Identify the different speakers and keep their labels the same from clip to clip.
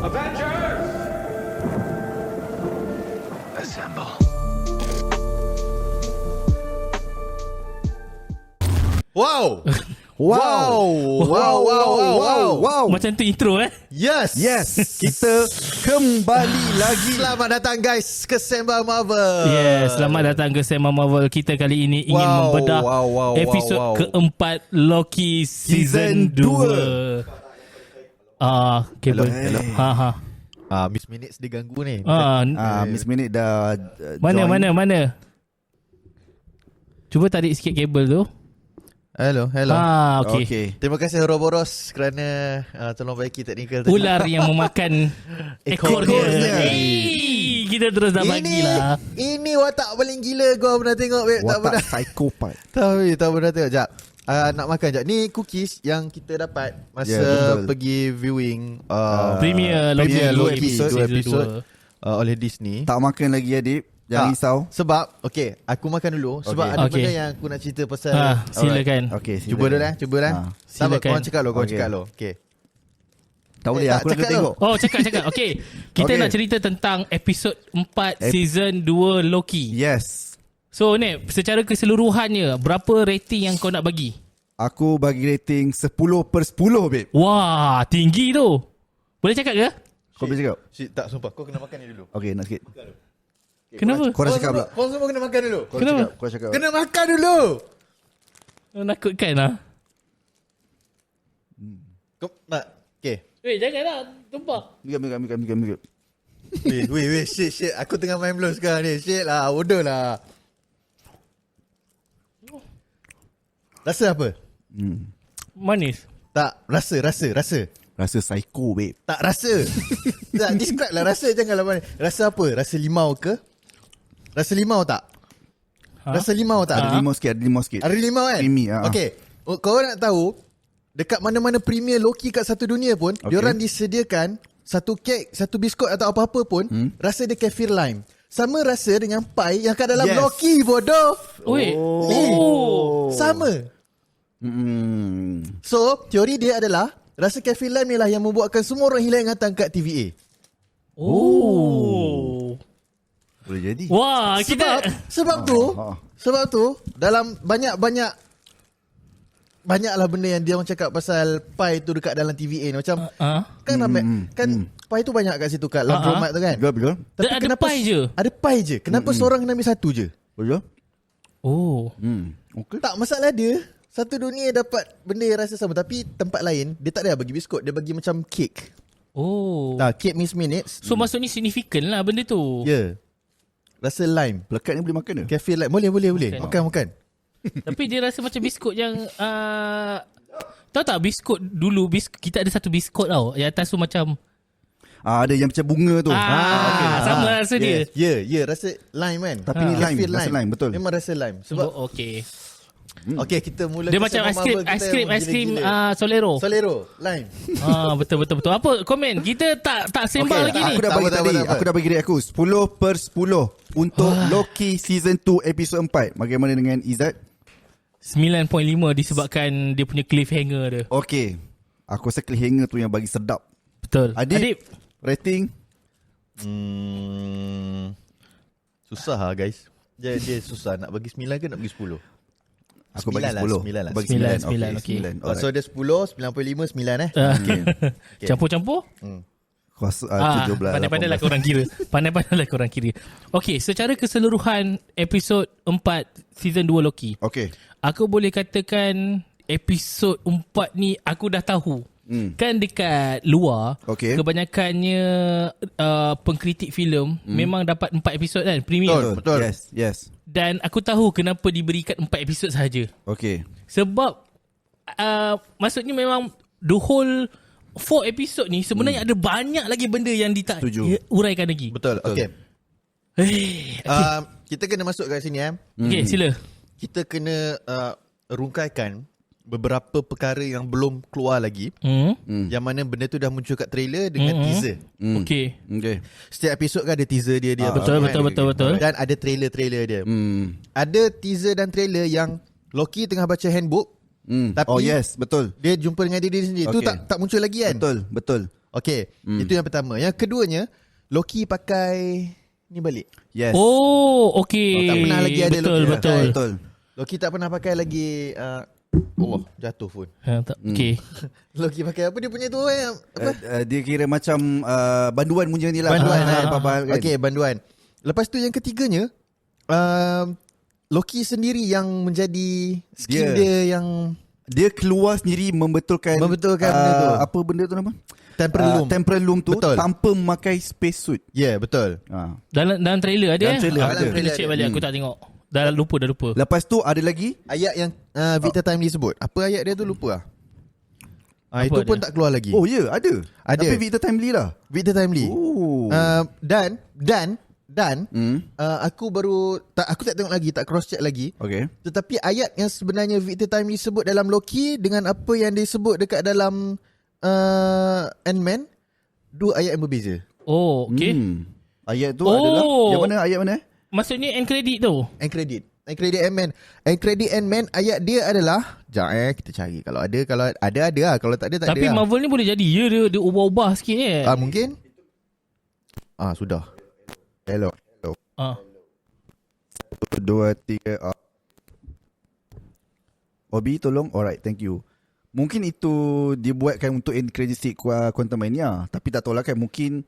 Speaker 1: Avengers! Assemble.
Speaker 2: Wow.
Speaker 3: Wow.
Speaker 4: Macam tu intro
Speaker 2: Yes.
Speaker 3: Kita kembali lagi.
Speaker 2: Selamat datang guys ke Sembang Marvel.
Speaker 4: Yes, selamat datang ke Sembang Marvel. Kita kali ini ingin membedah episod keempat Loki Season 2. Kabel.
Speaker 3: Hello.
Speaker 2: Miss Minutes diganggu ni.
Speaker 3: Miss Minute dah
Speaker 4: Mana? Cuba tarik sikit kabel tu.
Speaker 2: Hello.
Speaker 4: Okay.
Speaker 2: Terima kasih Ouroboros kerana tolong baiki teknikal tadi.
Speaker 4: Ular yang memakan ekornya.
Speaker 2: Ekornya.
Speaker 4: Hey, kita terus dah bagilah.
Speaker 2: Ini watak paling gila gua pernah tengok. Tak pernah.
Speaker 3: watak psikopat.
Speaker 2: Tak pernah tengok. Sekejap. Nak makan sekejap. Ni cookies yang kita dapat masa pergi viewing
Speaker 4: Premier Loki
Speaker 2: dua
Speaker 4: Season
Speaker 2: episod
Speaker 4: 2.
Speaker 2: oleh Disney.
Speaker 3: Tak makan lagi adik. Jangan risau.
Speaker 2: Sebab aku makan dulu. Sebab ada benda yang aku nak cerita pasal.
Speaker 4: Silakan.
Speaker 3: Okay,
Speaker 2: Cuba dulu Cuba Sabar,
Speaker 4: Silakan.
Speaker 2: korang cakap dulu. Okay.
Speaker 3: Tak boleh aku nak
Speaker 2: cakap
Speaker 3: tengok.
Speaker 4: Oh, cakap. Okay. Kita nak cerita tentang episod 4 Season 2 Loki.
Speaker 3: Yes.
Speaker 4: So, Nek, secara keseluruhannya, berapa rating yang kau nak bagi?
Speaker 3: Aku bagi rating 10/10 babe.
Speaker 4: Wah, tinggi tu. Boleh cakap ke?
Speaker 3: Kau boleh cakap?
Speaker 2: Tak, sumpah. Kau kena makan ni dulu.
Speaker 3: Okay, nak sikit.
Speaker 4: Kenapa?
Speaker 3: Kau dah cakap pula.
Speaker 2: Kau semua kena makan dulu.
Speaker 4: Kenapa?
Speaker 3: Kau cakap.
Speaker 2: Kena makan dulu.
Speaker 4: Nakutkan lah.
Speaker 2: Kau nak. Okay.
Speaker 4: Janganlah. Tumpah.
Speaker 3: Mikap.
Speaker 2: Wait. Shit. Aku tengah main blow sekarang ni. Shit lah. Bodoh lah. Rasa apa?
Speaker 4: Manis.
Speaker 2: Tak. Rasa.
Speaker 3: Rasa psycho babe.
Speaker 2: Tak rasa. Tak, describe lah rasa. Janganlah manis. Rasa apa? Rasa limau ke? Rasa limau tak? Rasa limau tak?
Speaker 3: Ada limau sikit.
Speaker 2: Ada limau kan?
Speaker 3: Creamy,
Speaker 2: Okay. Kau nak tahu, dekat mana-mana Premier Loki kat satu dunia pun, diorang disediakan satu kek, satu biskut atau apa-apa pun, rasa dia kefir lime. Sama rasa dengan pie yang kat dalam Loki, bodoh.
Speaker 4: Wait.
Speaker 2: Sama. So, teori dia adalah rasa kefir lime ni lah yang membuatkan semua orang hilang ingatan kat TVA.
Speaker 3: Boleh jadi.
Speaker 4: Wah,
Speaker 2: Sebab tu dalam banyaklah benda yang dia orang cakap pasal pie tu dekat dalam TVA ni macam kan ramai kan pie tu banyak kat situ kat Laundromat tu kan.
Speaker 3: Betul.
Speaker 2: Tapi
Speaker 4: ada
Speaker 2: kenapa
Speaker 4: pie je?
Speaker 2: Ada pie je. Kenapa seorang kena ambil satu je?
Speaker 3: Betul. Okay.
Speaker 2: Tak, masalah dia satu dunia dapat benda yang rasa sama tapi tempat lain dia tak ada bagi biskut, dia bagi macam kek. Kek Miss Minutes.
Speaker 4: So maksudnya signifikan lah benda tu.
Speaker 2: Ya. Rasa lime.
Speaker 3: Pelekat ni boleh makan ke?
Speaker 2: Kafe lime. Boleh. Makan.
Speaker 4: Tapi dia rasa macam biskut yang tahu tak biskut dulu kita ada satu biskut tau yang atas tu macam
Speaker 3: Ada yang macam bunga tu.
Speaker 4: sama rasa dia.
Speaker 2: Ya, rasa lime kan.
Speaker 3: Tapi ni lime, rasa lime, betul.
Speaker 2: Memang rasa lime. Sebab Okay, kita mula.
Speaker 4: Dia macam aiskrim Solero.
Speaker 2: Lime.
Speaker 4: Betul. Apa komen? Kita tak sembang lagi ni.
Speaker 3: Aku dah bagi tadi. Aku dah bagi rate aku 10/10 untuk Loki Season 2 episod 4. Bagaimana dengan Izzat?
Speaker 4: 9.5 disebabkan dia punya cliffhanger dia.
Speaker 3: Okay. Aku rasa cliffhanger tu yang bagi sedap.
Speaker 4: Betul.
Speaker 3: Adib. Rating?
Speaker 2: Susah lah guys. Dia susah. Nak bagi 9 ke nak bagi 10?
Speaker 3: Aku bagi 10.
Speaker 2: 9 lah.
Speaker 3: Bagi 9. Okay. 9.
Speaker 2: So dia 10, 9.5, 9
Speaker 3: Okay.
Speaker 4: Campur-campur?
Speaker 3: 17.
Speaker 4: Pandai-pandailah korang kira. Okay, secara keseluruhan episod 4 Season 2 Loki.
Speaker 3: Okay.
Speaker 4: Aku boleh katakan episod 4 ni aku dah tahu. Kan dekat luar kebanyakannya pengkritik filem memang dapat 4 episod kan premier.
Speaker 3: Betul. Yes.
Speaker 4: Dan aku tahu kenapa diberikan 4 episod sahaja.
Speaker 3: Okay.
Speaker 4: Sebab maksudnya memang the whole 4 episod ni sebenarnya ada banyak lagi benda yang uraikan lagi.
Speaker 2: Betul. Okay. Kita kena masuk kat sini
Speaker 4: Okay, sila.
Speaker 2: Kita kena rungkaikan beberapa perkara yang belum keluar lagi. Yang mana benda tu dah muncul kat trailer dengan teaser.
Speaker 4: Okay.
Speaker 2: Setiap episod kan ada teaser dia.
Speaker 4: Betul.
Speaker 2: Dan ada trailer dia. Ada teaser dan trailer yang Loki tengah baca handbook. Tapi
Speaker 3: betul.
Speaker 2: dia jumpa dengan diri sendiri. Tu tak muncul lagi kan?
Speaker 3: Betul.
Speaker 2: Okay, itu yang pertama. Yang keduanya, Loki pakai ni balik.
Speaker 3: Yes.
Speaker 4: Oh, okay.
Speaker 2: Tak pernah lagi ada
Speaker 4: betul,
Speaker 2: Loki.
Speaker 4: betul.
Speaker 3: Betul.
Speaker 2: Loki tak pernah pakai lagi Allah, jatuh pun.
Speaker 4: Okay.
Speaker 2: Loki pakai apa dia punya tu apa?
Speaker 3: Dia kira macam banduan punya ni lah.
Speaker 2: Banduan.
Speaker 3: Kan?
Speaker 2: Okay, banduan. Lepas tu yang ketiganya, Loki sendiri yang menjadi skin dia yang
Speaker 3: dia keluar sendiri membetulkan
Speaker 2: benda tu.
Speaker 3: Apa benda tu nama?
Speaker 2: Temporal loom
Speaker 3: tu
Speaker 2: betul.
Speaker 3: Tanpa memakai space suit.
Speaker 2: Ya, yeah, betul.
Speaker 4: Dalam trailer ada
Speaker 3: dalam trailer
Speaker 4: Aku kena check balik. Aku tak tengok. Dah lupa.
Speaker 3: Lepas tu ada lagi
Speaker 2: ayat yang Victor Timely sebut. Apa ayat dia tu lupa
Speaker 4: Apa
Speaker 2: itu
Speaker 4: dia?
Speaker 2: pun tak keluar lagi.
Speaker 3: Oh ya, ada.
Speaker 2: Ada.
Speaker 3: Tapi Victor Timely lah.
Speaker 2: Victor Timely.
Speaker 3: Oh.
Speaker 2: Dan aku baru aku tak tengok lagi, tak cross check lagi.
Speaker 3: Okay.
Speaker 2: Tetapi ayat yang sebenarnya Victor Timely sebut dalam Loki dengan apa yang dia sebut dekat dalam Ant-Man, dua ayat yang berbeza.
Speaker 4: Oh, okay.
Speaker 3: Ayat tu adalah yang mana ayat mana?
Speaker 4: Maksudnya end credit tu.
Speaker 2: End credit Ant-Man. End credit Ant-Man, ayat dia adalah kita cari. Kalau ada lah. Kalau tak ada tak
Speaker 4: Tapi
Speaker 2: ada.
Speaker 4: Marvel ni boleh jadi dia ubah-ubah sikit
Speaker 2: Mungkin. Sudah. Hello.
Speaker 3: 1, 2, 3. Obi tolong. Alright, thank you. Mungkin itu dibuatkan untuk end credit scene Quantum Mania. Tapi tak tahu lah kan, mungkin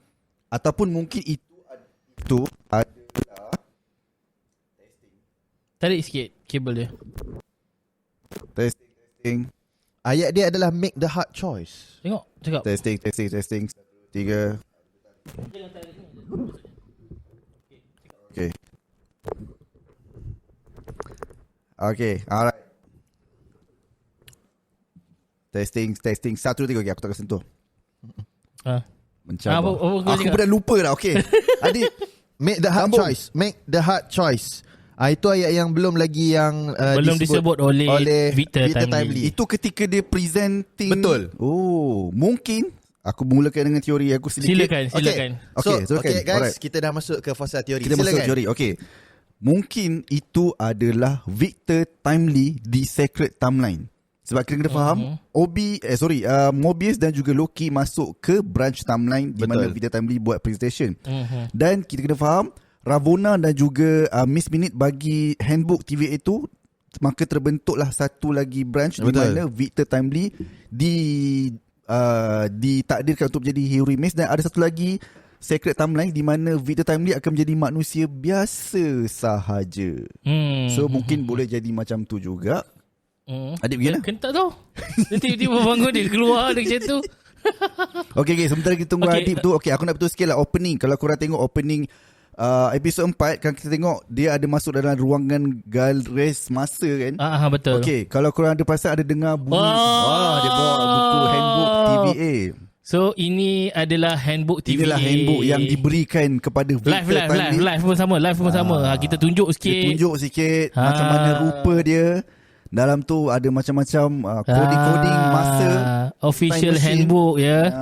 Speaker 3: ataupun mungkin itu adalah
Speaker 4: Tarik sikit kabel dia.
Speaker 3: testing.
Speaker 2: Ayat dia adalah make the hard choice.
Speaker 4: Tengok, cakap.
Speaker 3: Testing 3. Okay, alright. Testing 1, 2, 3. Okay, aku tak akan sentuh. Mencabar. Aku
Speaker 4: cakap?
Speaker 3: dah lupa dah. Okay. Adik,
Speaker 2: Make the hard
Speaker 3: Sambung.
Speaker 2: choice. Make the hard choice. Itu ayat yang belum lagi yang
Speaker 4: Belum disebut oleh Victor Timely.
Speaker 3: itu ketika dia presenting.
Speaker 2: Betul.
Speaker 3: Oh, mungkin aku mulakan dengan teori aku sedikit.
Speaker 4: Silakan.
Speaker 3: Okay,
Speaker 2: Okay guys,
Speaker 3: alright.
Speaker 2: kita dah masuk ke fasa teori.
Speaker 3: Kita masuk
Speaker 2: Silakan.
Speaker 3: teori. Okay. Mungkin itu adalah Victor Timely di Secret Timeline. Sebab kena faham, Mobius dan juga Loki masuk ke branch timeline di mana Victor Timely buat presentation. Dan kita kena faham, Ravonna dan juga Miss Minute bagi handbook TVA itu, maka terbentuklah satu lagi branch di mana Victor Timely ditakdirkan untuk menjadi Hero Miss, dan ada satu lagi Secret Timeline di mana Victor Timely akan menjadi manusia biasa sahaja. So mungkin boleh jadi macam tu juga. Adik begini lah.
Speaker 4: Kan tak tahu. Dia tiba-tiba bangun dia keluar dia macam tu.
Speaker 3: Okay, sementara kita tunggu Adib tu. Okay, aku nak betul sikit lah opening. Kalau korang tengok opening episod 4, kan kita tengok dia ada masuk dalam ruangan Galres masa kan.
Speaker 4: Betul.
Speaker 3: Okay, kalau korang ada perasan ada dengar bunyi. Dia bawa buku handbook TVA.
Speaker 4: So ini adalah handbook TVA.
Speaker 3: Inilah handbook yang diberikan kepada Victor Timely.
Speaker 4: Live pun sama. Kita tunjuk sikit.
Speaker 3: Macam mana rupa dia. Dalam tu ada macam-macam coding masa.
Speaker 4: Official handbook ya.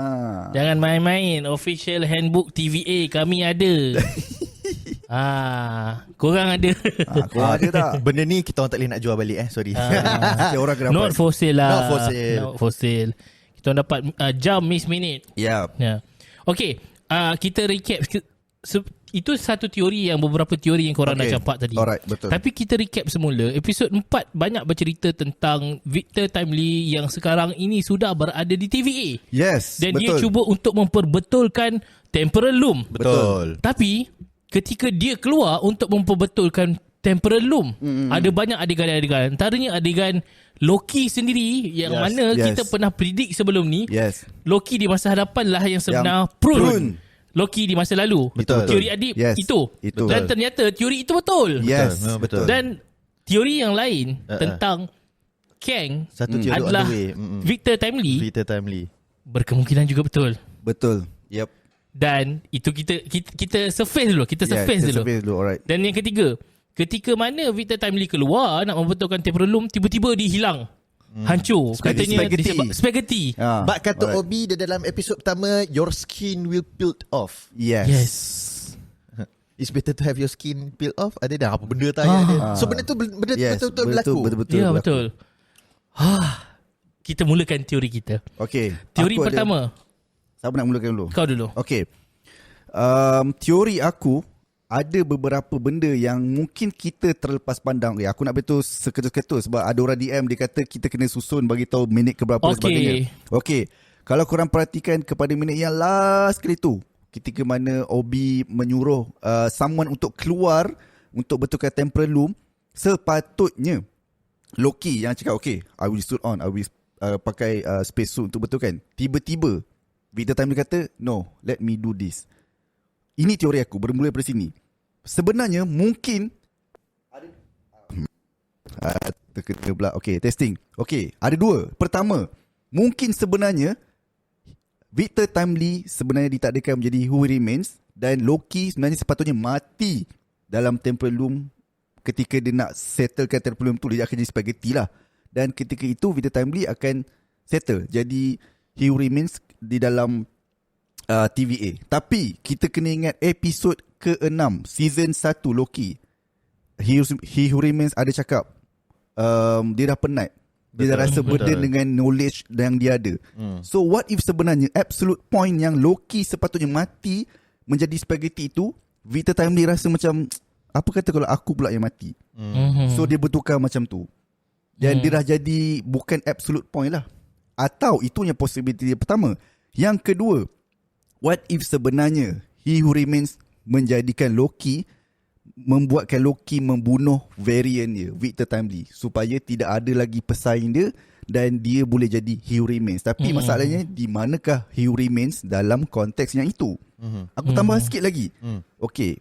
Speaker 4: Jangan main-main. Official handbook TVA kami ada. Korang ada.
Speaker 3: Korang ada tak?
Speaker 2: Benda ni kita orang tak boleh nak jual balik sorry.
Speaker 3: Orang kena
Speaker 4: Not for sale lah.
Speaker 2: Not for sale.
Speaker 4: Kita orang dapat jam Miss Minute.
Speaker 3: Yeah.
Speaker 4: Okay, kita recap. Itu satu teori yang beberapa teori yang korang dah campak tadi.
Speaker 3: Alright, betul.
Speaker 4: Tapi kita recap semula. Episod 4 banyak bercerita tentang Victor Timely yang sekarang ini sudah berada di TVA.
Speaker 3: Yes,
Speaker 4: Dan
Speaker 3: betul.
Speaker 4: dia cuba untuk memperbetulkan temporal loom.
Speaker 2: Betul.
Speaker 4: Tapi ketika dia keluar untuk memperbetulkan temporal loom, ada banyak adegan-adegan. Antaranya adegan Loki sendiri yang mana kita pernah predict sebelum ni. Loki di masa hadapan lah yang sebenar prune. Loki di masa lalu.
Speaker 2: Betul.
Speaker 4: Teori Adib itu. Dan ternyata teori itu betul.
Speaker 2: Betul.
Speaker 4: Dan teori yang lain tentang Kang
Speaker 2: Satu teori
Speaker 4: adalah Victor Timely berkemungkinan juga betul.
Speaker 3: Betul. Yep.
Speaker 4: Dan itu kita surface dulu. Kita surface dulu.
Speaker 3: Alright.
Speaker 4: Dan yang ketiga, ketika mana Victor Timely keluar nak membetulkan temporal loom, tiba-tiba dia hilang. Hancur. Katanya spaghetti.
Speaker 2: Bak kata Obi dia dalam episod pertama, your skin will peel off.
Speaker 3: Yes.
Speaker 2: It's better to have your skin peel off. Ada dah apa benda tak ayat dia. So benda tu betul-betul berlaku.
Speaker 3: Betul.
Speaker 4: Ya, betul. Kita mulakan teori kita.
Speaker 3: Okay.
Speaker 4: Teori pertama.
Speaker 3: Siapa nak mulakan dulu?
Speaker 4: Kau dulu.
Speaker 3: Okay. Teori aku, ada beberapa benda yang mungkin kita terlepas pandang. Aku nak betul seketul-ketul sebab ada orang DM dia kata kita kena susun bagi tahu minit ke berapa dan sebagainya. Okay. Kalau korang perhatikan kepada minit yang last kali tu, ketika mana Obi menyuruh someone untuk keluar untuk betulkan temporal loom, sepatutnya Loki yang cakap okay, I will suit on, I will pakai space suit untuk betulkan. Tiba-tiba Victor Timely kata no, let me do this. Ini teori aku, bermula dari sini. Sebenarnya mungkin terkena pula. Okay, testing. Okay, ada dua. Pertama, mungkin sebenarnya Victor Timely sebenarnya ditakdirkan menjadi Who Remains, dan Loki sebenarnya sepatutnya mati dalam temporal loom. Ketika dia nak settlekan temporal loom tu, dia akan jadi spaghetti lah. Dan ketika itu Victor Timely akan settle jadi He Who Remains di dalam TVA. Tapi kita kena ingat episod ke-6 season 1 Loki, He Who Remains ada cakap dia dah penat. Dia dah rasa burden dengan knowledge yang dia ada. So what if sebenarnya absolute point yang Loki sepatutnya mati menjadi spaghetti itu, Victor Timely rasa macam, apa kata kalau aku pula yang mati? So dia bertukar macam tu. Dan dia dah jadi bukan absolute point lah. Atau itunya possibility yang pertama. Yang kedua, what if sebenarnya He Who Remains menjadikan Loki, membuatkan Loki membunuh variant dia, Victor Timely, supaya tidak ada lagi pesaing dia dan dia boleh jadi He Who Remains. Tapi masalahnya, di manakah He Who Remains dalam konteks yang itu? Aku tambah sikit lagi. Okay,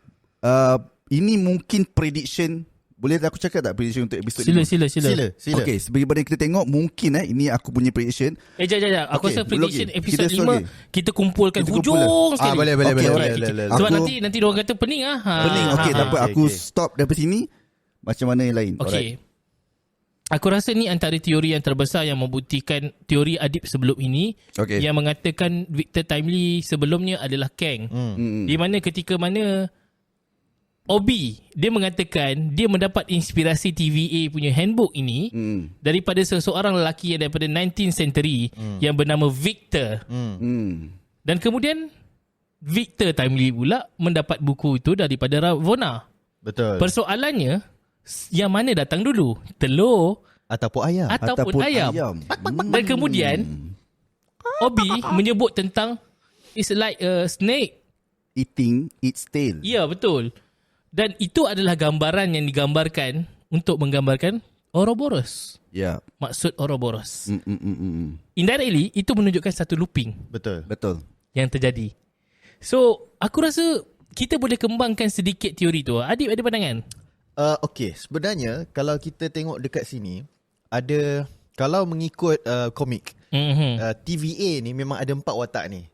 Speaker 3: ini mungkin prediction. Boleh aku cakap tak prediction untuk episod
Speaker 4: Sila.
Speaker 3: Okay, sebagaimana kita tengok, mungkin ini aku punya prediction.
Speaker 4: Jap. Aku rasa prediction episod
Speaker 3: kita
Speaker 4: 5 kita kumpulkan hujung sekali.
Speaker 2: Boleh.
Speaker 4: Sebab nanti diorang kata pening ah.
Speaker 3: Pening. Okay, tak apa. Aku stop dari sini. Macam mana yang lain?
Speaker 4: Okay. Aku rasa ni antara teori yang terbesar yang membuktikan teori Adib sebelum ini, yang mengatakan Victor Timely sebelumnya adalah Kang. Di mana ketika mana Obi, dia mengatakan dia mendapat inspirasi TVA punya handbook ini daripada seseorang lelaki yang daripada 19th century yang bernama Victor. Dan kemudian Victor Timely pula mendapat buku itu daripada Ravonna.
Speaker 2: Betul.
Speaker 4: Persoalannya, yang mana datang dulu? Telur
Speaker 2: Ataupun ayam.
Speaker 4: Ataupun ayam. Dan kemudian Obi menyebut tentang it's like a snake
Speaker 3: eating its tail.
Speaker 4: Ya, betul. Dan itu adalah gambaran yang digambarkan untuk menggambarkan Ouroboros.
Speaker 3: Ya.
Speaker 4: Maksud Ouroboros. Indirectly, itu menunjukkan satu looping.
Speaker 2: Betul.
Speaker 4: Yang terjadi. So, aku rasa kita boleh kembangkan sedikit teori tu. Adib ada pandangan?
Speaker 2: Okay, sebenarnya kalau kita tengok dekat sini, ada, kalau mengikut komik, TVA ni memang ada 4 watak ni.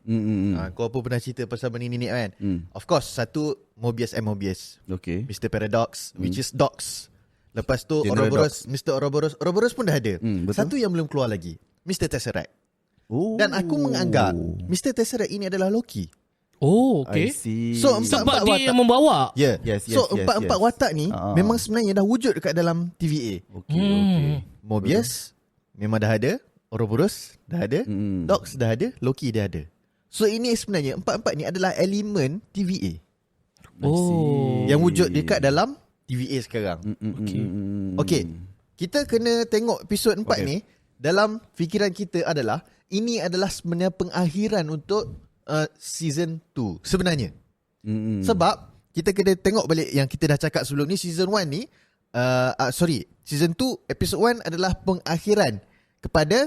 Speaker 2: Kau apa pernah cerita pasal benda ni kan? Of course, satu Mobius and Mobius.
Speaker 3: Okay.
Speaker 2: Mr. Paradox, which is Dox. Lepas tu
Speaker 3: General
Speaker 2: Ouroboros, Mr. Ouroboros. Ouroboros pun dah ada.
Speaker 3: Betul.
Speaker 2: Satu yang belum keluar lagi, Mr. Tesseract. Dan aku menganggap Mr. Tesseract ini adalah Loki.
Speaker 4: Oh, okay.
Speaker 3: I see.
Speaker 2: So,
Speaker 4: sebab
Speaker 2: empat
Speaker 4: dia yang
Speaker 2: watak.
Speaker 4: membawa.
Speaker 2: Yeah.
Speaker 3: Yes,
Speaker 2: So empat watak ni memang sebenarnya dah wujud dekat dalam TVA.
Speaker 3: Okay.
Speaker 2: Mobius memang dah ada, Ouroboros dah ada, Dox dah ada, Loki dah ada. So ini sebenarnya empat-empat ni adalah elemen TVA yang wujud dekat dalam TVA sekarang. Okay. Kita kena tengok episod 4 ni. Dalam fikiran kita adalah ini adalah sebenarnya pengakhiran untuk season 2 sebenarnya. Sebab kita kena tengok balik yang kita dah cakap sebelum ni. Season 1 ni season 2 episode 1 adalah pengakhiran kepada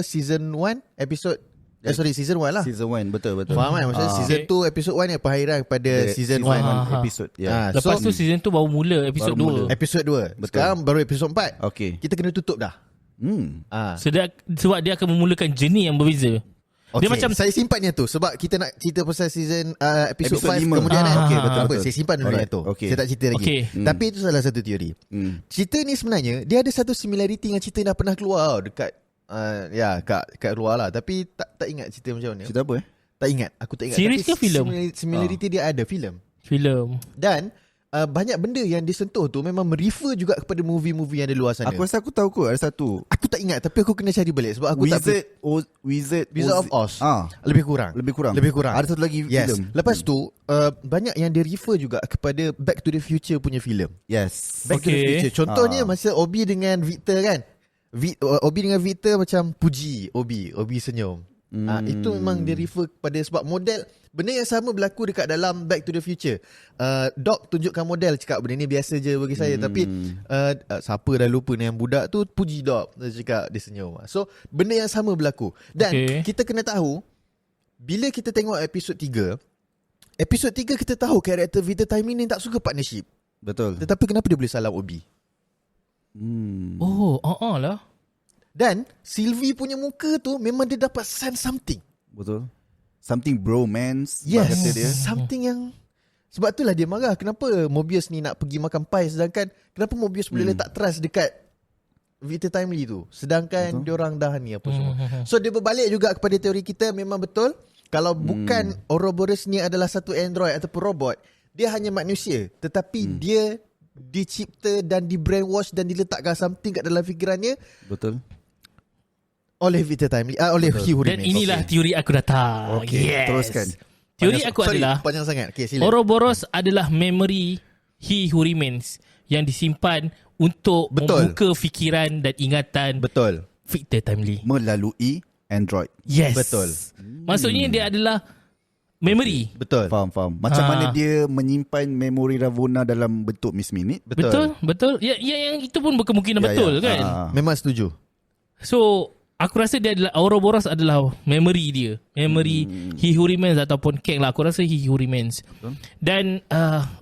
Speaker 2: season 1 episode season 1 lah.
Speaker 3: Season 1, betul.
Speaker 2: Faham kan? Maksudnya season 2 episode 1 ni pengakhiran kepada season 1
Speaker 3: episode.
Speaker 4: Lepas tu season tu baru mula episod 2.
Speaker 2: Episode 2. Sekarang baru episode 4.
Speaker 3: Okay.
Speaker 2: Kita kena tutup dah.
Speaker 4: Sebab dia akan memulakan journey yang berbeza.
Speaker 2: Okay.
Speaker 4: Dia macam
Speaker 2: saya simpan yang tu sebab kita nak cerita pasal season episode 5
Speaker 3: 5.
Speaker 2: kemudian kan.
Speaker 3: Okay,
Speaker 2: betul. Saya simpan dulu yang tu. Saya tak cerita lagi. Tapi itu salah satu teori. Cerita ni sebenarnya dia ada satu similarity dengan cerita yang dah pernah keluar dekat kat luar lah. Tapi tak ingat cerita macam mana.
Speaker 3: Cerita apa
Speaker 2: Tak ingat. Aku tak ingat.
Speaker 4: Series ke filem?
Speaker 2: Similarity dia ada filem.
Speaker 4: Filem.
Speaker 2: Dan banyak benda yang disentuh tu memang merefer juga kepada movie-movie yang ada luar sana.
Speaker 3: Aku rasa aku tahu kot. Ada satu
Speaker 2: Aku tak ingat, tapi aku kena cari balik sebab aku
Speaker 3: Wizard
Speaker 2: Wizard of Oz.
Speaker 3: Lebih
Speaker 2: Lebih kurang.
Speaker 3: Ada satu lagi
Speaker 2: Yes.
Speaker 3: filem.
Speaker 2: Lepas tu banyak yang dia refer juga kepada Back to the Future punya filem.
Speaker 3: Yes.
Speaker 2: Back to the Future. Contohnya masa Obi dengan Victor kan. Obi dengan Victor macam puji Obi senyum. Itu memang dia refer kepada sebab model benda yang sama berlaku dekat dalam Back to the Future. Doc tunjukkan model, cakap benda ni biasa je bagi saya, tapi siapa dah lupa ni yang budak tu puji Doc, dia cakap dia senyum. So benda yang sama berlaku. Dan kita kena tahu bila kita tengok episod 3 kita tahu karakter Victor Timely ni tak suka partnership.
Speaker 3: Betul.
Speaker 2: Tetapi kenapa dia boleh salam Obi?
Speaker 4: Lah.
Speaker 2: Dan Sylvie punya muka tu memang dia dapat sense something.
Speaker 3: Betul. Something bromance.
Speaker 2: Yes,
Speaker 3: kata dia.
Speaker 2: something yang sebab itulah dia marah. Kenapa Mobius ni nak pergi makan pie, sedangkan kenapa Mobius boleh letak trust dekat Victor Timely tu, sedangkan diorang dah ni apa semua. So dia berbalik juga kepada teori kita. Memang betul, kalau bukan Ouroboros ni adalah satu android ataupun robot, dia hanya manusia, tetapi dia dicipta dan di brainwash dan diletakkan something kat dalam fikirannya.
Speaker 3: Betul.
Speaker 2: Oleh Victor Timely, oleh He Who
Speaker 4: Dan
Speaker 2: Remains.
Speaker 4: inilah teori aku datang.
Speaker 3: Okay,
Speaker 4: Yes.
Speaker 3: teruskan.
Speaker 4: Teori aku adalah
Speaker 2: panjang sangat. Okay, sila.
Speaker 4: Ouroboros adalah memory He Who Remains yang disimpan untuk membuka fikiran dan ingatan
Speaker 2: Betul.
Speaker 4: Victor Timely.
Speaker 3: Melalui Android.
Speaker 4: Yes.
Speaker 2: Betul.
Speaker 4: Maksudnya dia adalah memory.
Speaker 2: Betul.
Speaker 3: Faham. Macam mana dia menyimpan memori Ravonna dalam bentuk Miss Minute.
Speaker 4: Betul. Yang itu pun berkemungkinan betul kan?
Speaker 2: Memang setuju.
Speaker 4: So aku rasa dia adalah Ouroboros adalah memory dia. Memory He Who Remains ataupun Kang lah. Aku rasa He Who Remains. Dan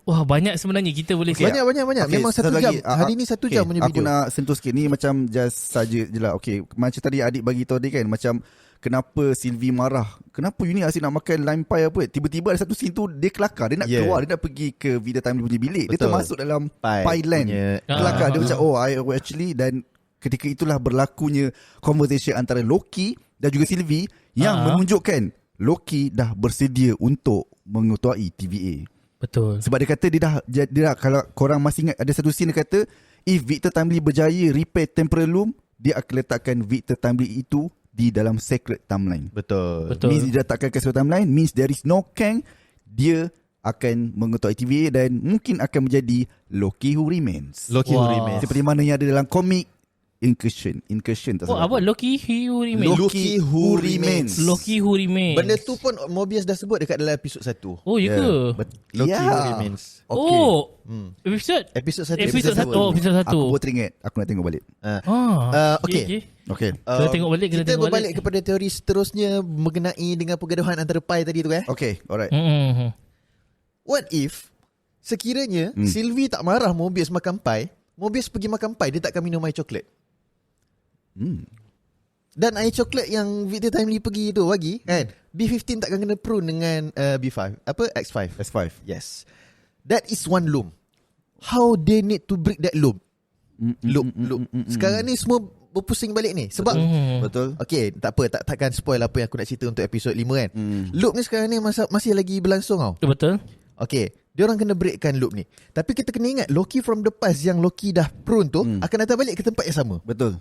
Speaker 4: banyak sebenarnya kita boleh
Speaker 2: Banyak.
Speaker 3: Okay,
Speaker 2: Memang satu jam. Hari ni 1 jam punya
Speaker 3: Aku
Speaker 2: video.
Speaker 3: nak sentuh sikit ni macam just saja je lah. Okay, macam tadi adik bagi tahu dia kan, macam kenapa Sylvie marah, kenapa you ni asyik nak makan lime pie apa. Tiba-tiba ada satu scene tu dia kelakar, dia nak keluar, dia nak pergi ke Victor Timely punya bilik. Dia termasuk dalam pie land. Kelakar dia macam I actually. Dan ketika itulah berlakunya conversation antara Loki dan juga Sylvie yang menunjukkan Loki dah bersedia untuk mengetuai TVA.
Speaker 4: Betul.
Speaker 3: Sebab dia kata dia dah, kalau korang masih ingat, ada satu scene dia kata if Victor Timely berjaya repair temporal loop, dia akan letakkan Victor Timely itu di dalam sacred timeline.
Speaker 2: Betul.
Speaker 3: Means dia letakkan ke sacred timeline, means there is no Kang, dia akan mengetuai TVA dan mungkin akan menjadi Loki Who Remains.
Speaker 2: Loki Who Remains.
Speaker 3: Seperti mana yang ada dalam komik Incursion tak salah.
Speaker 4: Apa? Loki Who Remains.
Speaker 3: Loki Who Remains.
Speaker 4: Loki Who Remains.
Speaker 2: Benda tu pun Mobius dah sebut dekat dalam episod 1.
Speaker 4: Oh, ya ke?
Speaker 2: Loki Who Remains.
Speaker 4: Episod
Speaker 2: 1.
Speaker 4: Episod 1.
Speaker 3: Aku baru teringat, aku nak tengok balik.
Speaker 2: Okay.
Speaker 4: Kita tengok balik.
Speaker 2: Kita berbalik kepada teori seterusnya mengenai dengan pergaduhan antara Pi tadi tu
Speaker 3: Okay, alright.
Speaker 2: What if sekiranya Sylvie tak marah Mobius makan Pi, Mobius pergi makan Pi, dia takkan minum air coklat. Dan air coklat yang Victor Timely pergi tu bagi kan, B15 takkan kena prune dengan B5 X5. Yes, that is one loop. How they need to break that loop. Loop. Sekarang ni semua berpusing balik ni sebab
Speaker 3: betul.
Speaker 2: Okay, tak apa, takkan spoil apa yang aku nak cerita untuk episod 5 kan. Loop ni sekarang ni masih lagi berlangsung tau.
Speaker 4: Betul.
Speaker 2: Okay, diorang kena breakkan loop ni. Tapi kita kena ingat Loki from the past yang Loki dah prune tu akan datang balik ke tempat yang sama.
Speaker 3: Betul.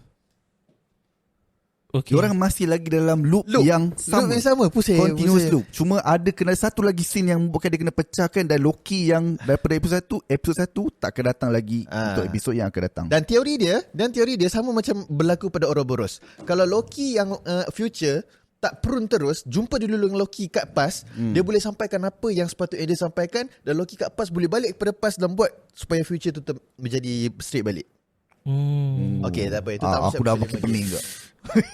Speaker 4: Okay.
Speaker 3: Diorang masih lagi dalam loop yang sama.
Speaker 2: Loop yang sama, pusing.
Speaker 3: Continuous loop. Cuma ada kena satu lagi scene yang bukan dia kena pecahkan, dan Loki yang daripada episod 1 tak akan datang lagi untuk episod yang akan datang.
Speaker 2: Dan teori dia sama macam berlaku pada Ouroboros. Kalau Loki yang future tak prune terus, jumpa dulu dengan Loki kat past, dia boleh sampaikan apa yang sepatutnya dia sampaikan, dan Loki kat past boleh balik kepada past dan buat supaya future tu menjadi straight balik. Okay, tak apa, itu tak
Speaker 3: aku dah makin pening juga.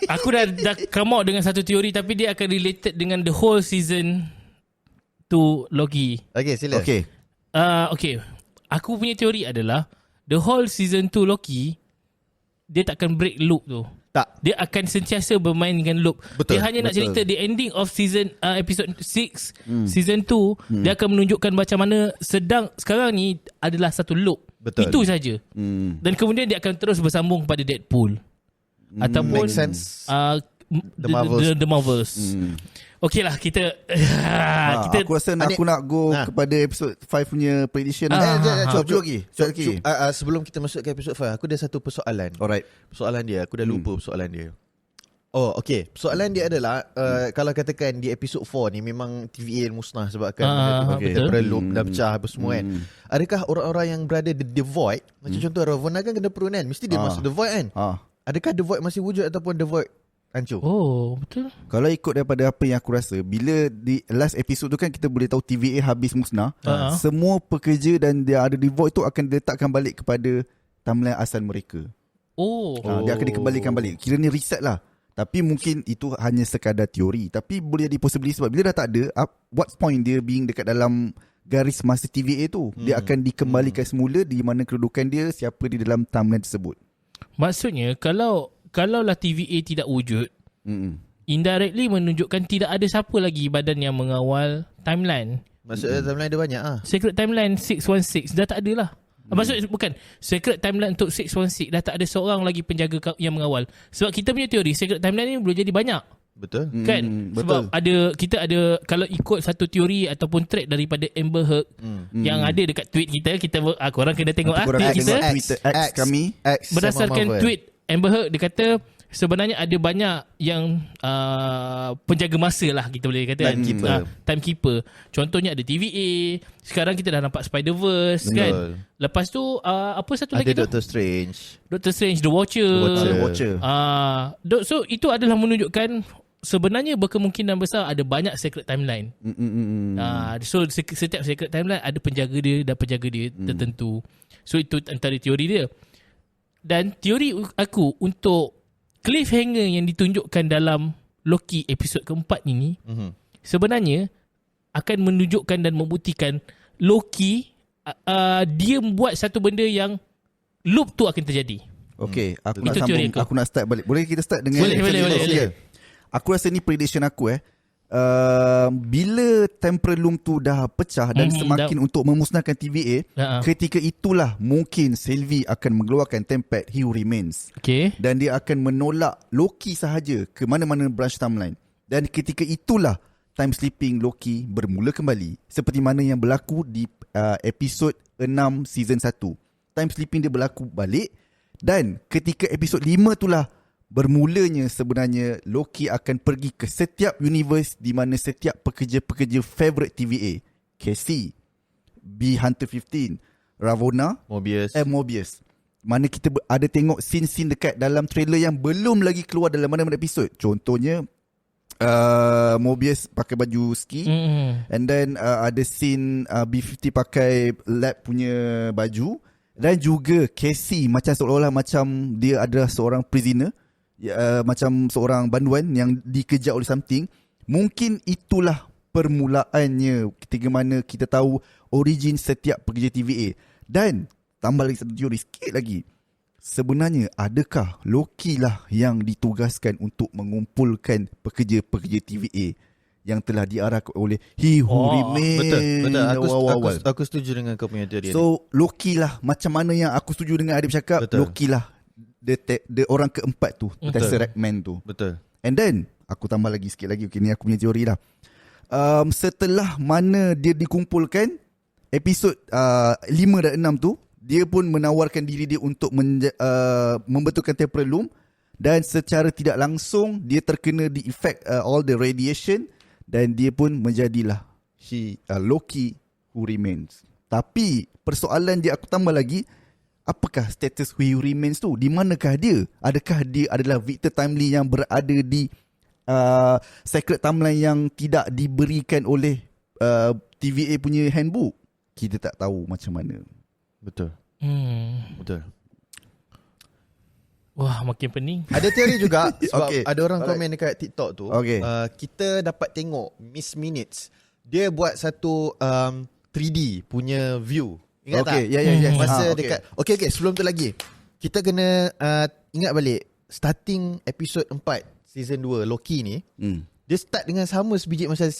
Speaker 4: Aku dah come out dengan satu teori, tapi dia akan related dengan the whole season to Loki.
Speaker 2: Okay, sila.
Speaker 3: Okay.
Speaker 4: Okay. Aku punya teori adalah the whole season 2 Loki, dia takkan break loop tu.
Speaker 2: Tak.
Speaker 4: Dia akan sentiasa bermain dengan loop.
Speaker 2: Betul.
Speaker 4: Dia hanya nak cerita the ending of season episode 6 season 2, dia akan menunjukkan macam mana sekarang ni adalah satu loop.
Speaker 2: Betul.
Speaker 4: Itu saja. Dan kemudian dia akan terus bersambung kepada Deadpool. Ataupun
Speaker 2: make sense. The Marvels.
Speaker 4: The Marvels. Okey lah, kita
Speaker 3: aku rasa aku nak go kepada episode 5 punya prediction. Jom lagi.
Speaker 2: Sebelum kita masuk ke episode 5, aku ada satu persoalan.
Speaker 3: Alright.
Speaker 2: Persoalan dia, aku dah lupa persoalan dia. Oh, okay. Persoalan dia adalah kalau katakan di episod 4 ni memang TVA musnah sebabkan temporal loop dah pecah apa semua kan. Adakah orang-orang yang berada di The Void, macam contoh Ravonna kan kena prune kan, mesti dia masuk The Void kan? Adakah The Void masih wujud ataupun The Void hancur?
Speaker 4: Oh, betul.
Speaker 3: Kalau ikut daripada apa yang aku rasa, bila di last episode tu kan kita boleh tahu TVA habis musnah, semua pekerja dan dia ada di Void tu akan diletakkan balik kepada timeline asal mereka. Dia akan dikembalikan balik. Kira ni reset lah. Tapi mungkin itu hanya sekadar teori. Tapi boleh jadi possibility sebab bila dah tak ada, what's point dia being dekat dalam garis masa TVA tu? Dia akan dikembalikan semula di mana kedudukan dia, siapa di dalam timeline tersebut.
Speaker 4: Maksudnya kalaulah TVA tidak wujud, indirectly menunjukkan tidak ada siapa lagi badan yang mengawal timeline.
Speaker 2: Maksudnya timeline ada banyak
Speaker 4: Secret Timeline 616 dah tak ada lah. Maksud bukan Secret Timeline untuk 616 dah tak ada seorang lagi penjaga yang mengawal. Sebab kita punya teori Secret Timeline ni boleh jadi banyak.
Speaker 2: Betul.
Speaker 4: Kan?
Speaker 3: Betul.
Speaker 4: Sebab kita ada kalau ikut satu teori ataupun thread daripada Amber Heard yang ada dekat tweet kita korang kena tengok tweet kita.
Speaker 3: Twitter X kami.
Speaker 4: Berdasarkan tweet Amber Heard, dia kata sebenarnya ada banyak yang penjaga masa lah kita boleh kata timekeeper. Contohnya ada TVA. Sekarang kita dah nampak Spider-Verse kan. Lepas tu apa satu
Speaker 2: ada
Speaker 4: lagi tu? Doctor Strange, The Watcher. So itu adalah menunjukkan sebenarnya berkemungkinan besar ada banyak secret timeline. So setiap secret timeline ada penjaga dia dan penjaga dia tertentu. So itu antara teori dia. Dan teori aku untuk cliffhanger yang ditunjukkan dalam Loki episod keempat ini sebenarnya akan menunjukkan dan membuktikan Loki dia buat satu benda yang loop tu akan terjadi.
Speaker 3: Okay, aku nak sambung. Aku nak start balik. Boleh kita start dengan
Speaker 4: boleh.
Speaker 3: Aku rasa ni prediction aku bila temporal loom tu dah pecah dan semakin untuk memusnahkan TVA, ketika itulah mungkin Sylvie akan mengeluarkan Tempest He Who Remains. Dan dia akan menolak Loki sahaja ke mana-mana branch timeline. Dan ketika itulah time slipping Loki bermula kembali seperti mana yang berlaku di episod 6 season 1. Time slipping dia berlaku balik dan ketika episod 5 itulah bermulanya sebenarnya Loki akan pergi ke setiap universe di mana setiap pekerja-pekerja favorite TVA, Cassie, B Hunter 15, Ravonna, Mobius. Mana kita ada tengok scene-scene dekat dalam trailer yang belum lagi keluar dalam mana-mana episod. Contohnya Mobius pakai baju ski and then ada scene B50 pakai lab punya baju dan juga Cassie macam seolah-olah macam dia adalah seorang prisoner. Macam seorang banduan yang dikejar oleh something. Mungkin itulah permulaannya ketika mana kita tahu origin setiap pekerja TVA. Dan tambah lagi satu teori sikit lagi, sebenarnya adakah Loki lah yang ditugaskan untuk mengumpulkan pekerja-pekerja TVA yang telah diarahkan oleh He Who Remains?
Speaker 2: Betul. Aku setuju dengan kau punya teori.
Speaker 3: So Loki lah, macam mana yang aku setuju dengan Adib cakap, Loki lah the orang keempat tu, Tesseract Man tu.
Speaker 2: Betul.
Speaker 3: And then aku tambah lagi sikit lagi. Okay, ni aku punya teori lah. Setelah mana dia dikumpulkan episod 5 dan 6 tu, dia pun menawarkan diri dia untuk membetulkan temporal loom dan secara tidak langsung dia terkena di effect all the radiation dan dia pun menjadilah Loki Who Remains. Tapi persoalan dia aku tambah lagi, apakah status Who Remains tu? Di manakah dia? Adakah dia adalah Victor Timely yang berada di secret timeline yang tidak diberikan oleh TVA punya handbook? Kita tak tahu macam mana.
Speaker 2: Betul. Betul.
Speaker 4: Wah, makin pening.
Speaker 2: Ada teori juga sebab ada orang komen dekat TikTok tu. Kita dapat tengok Miss Minutes. Dia buat satu 3D punya view. Ingat tak? Masa dekat sebelum tu lagi kita kena ingat balik starting episod 4 season 2 Loki ni. Dia start dengan sama sebiji macam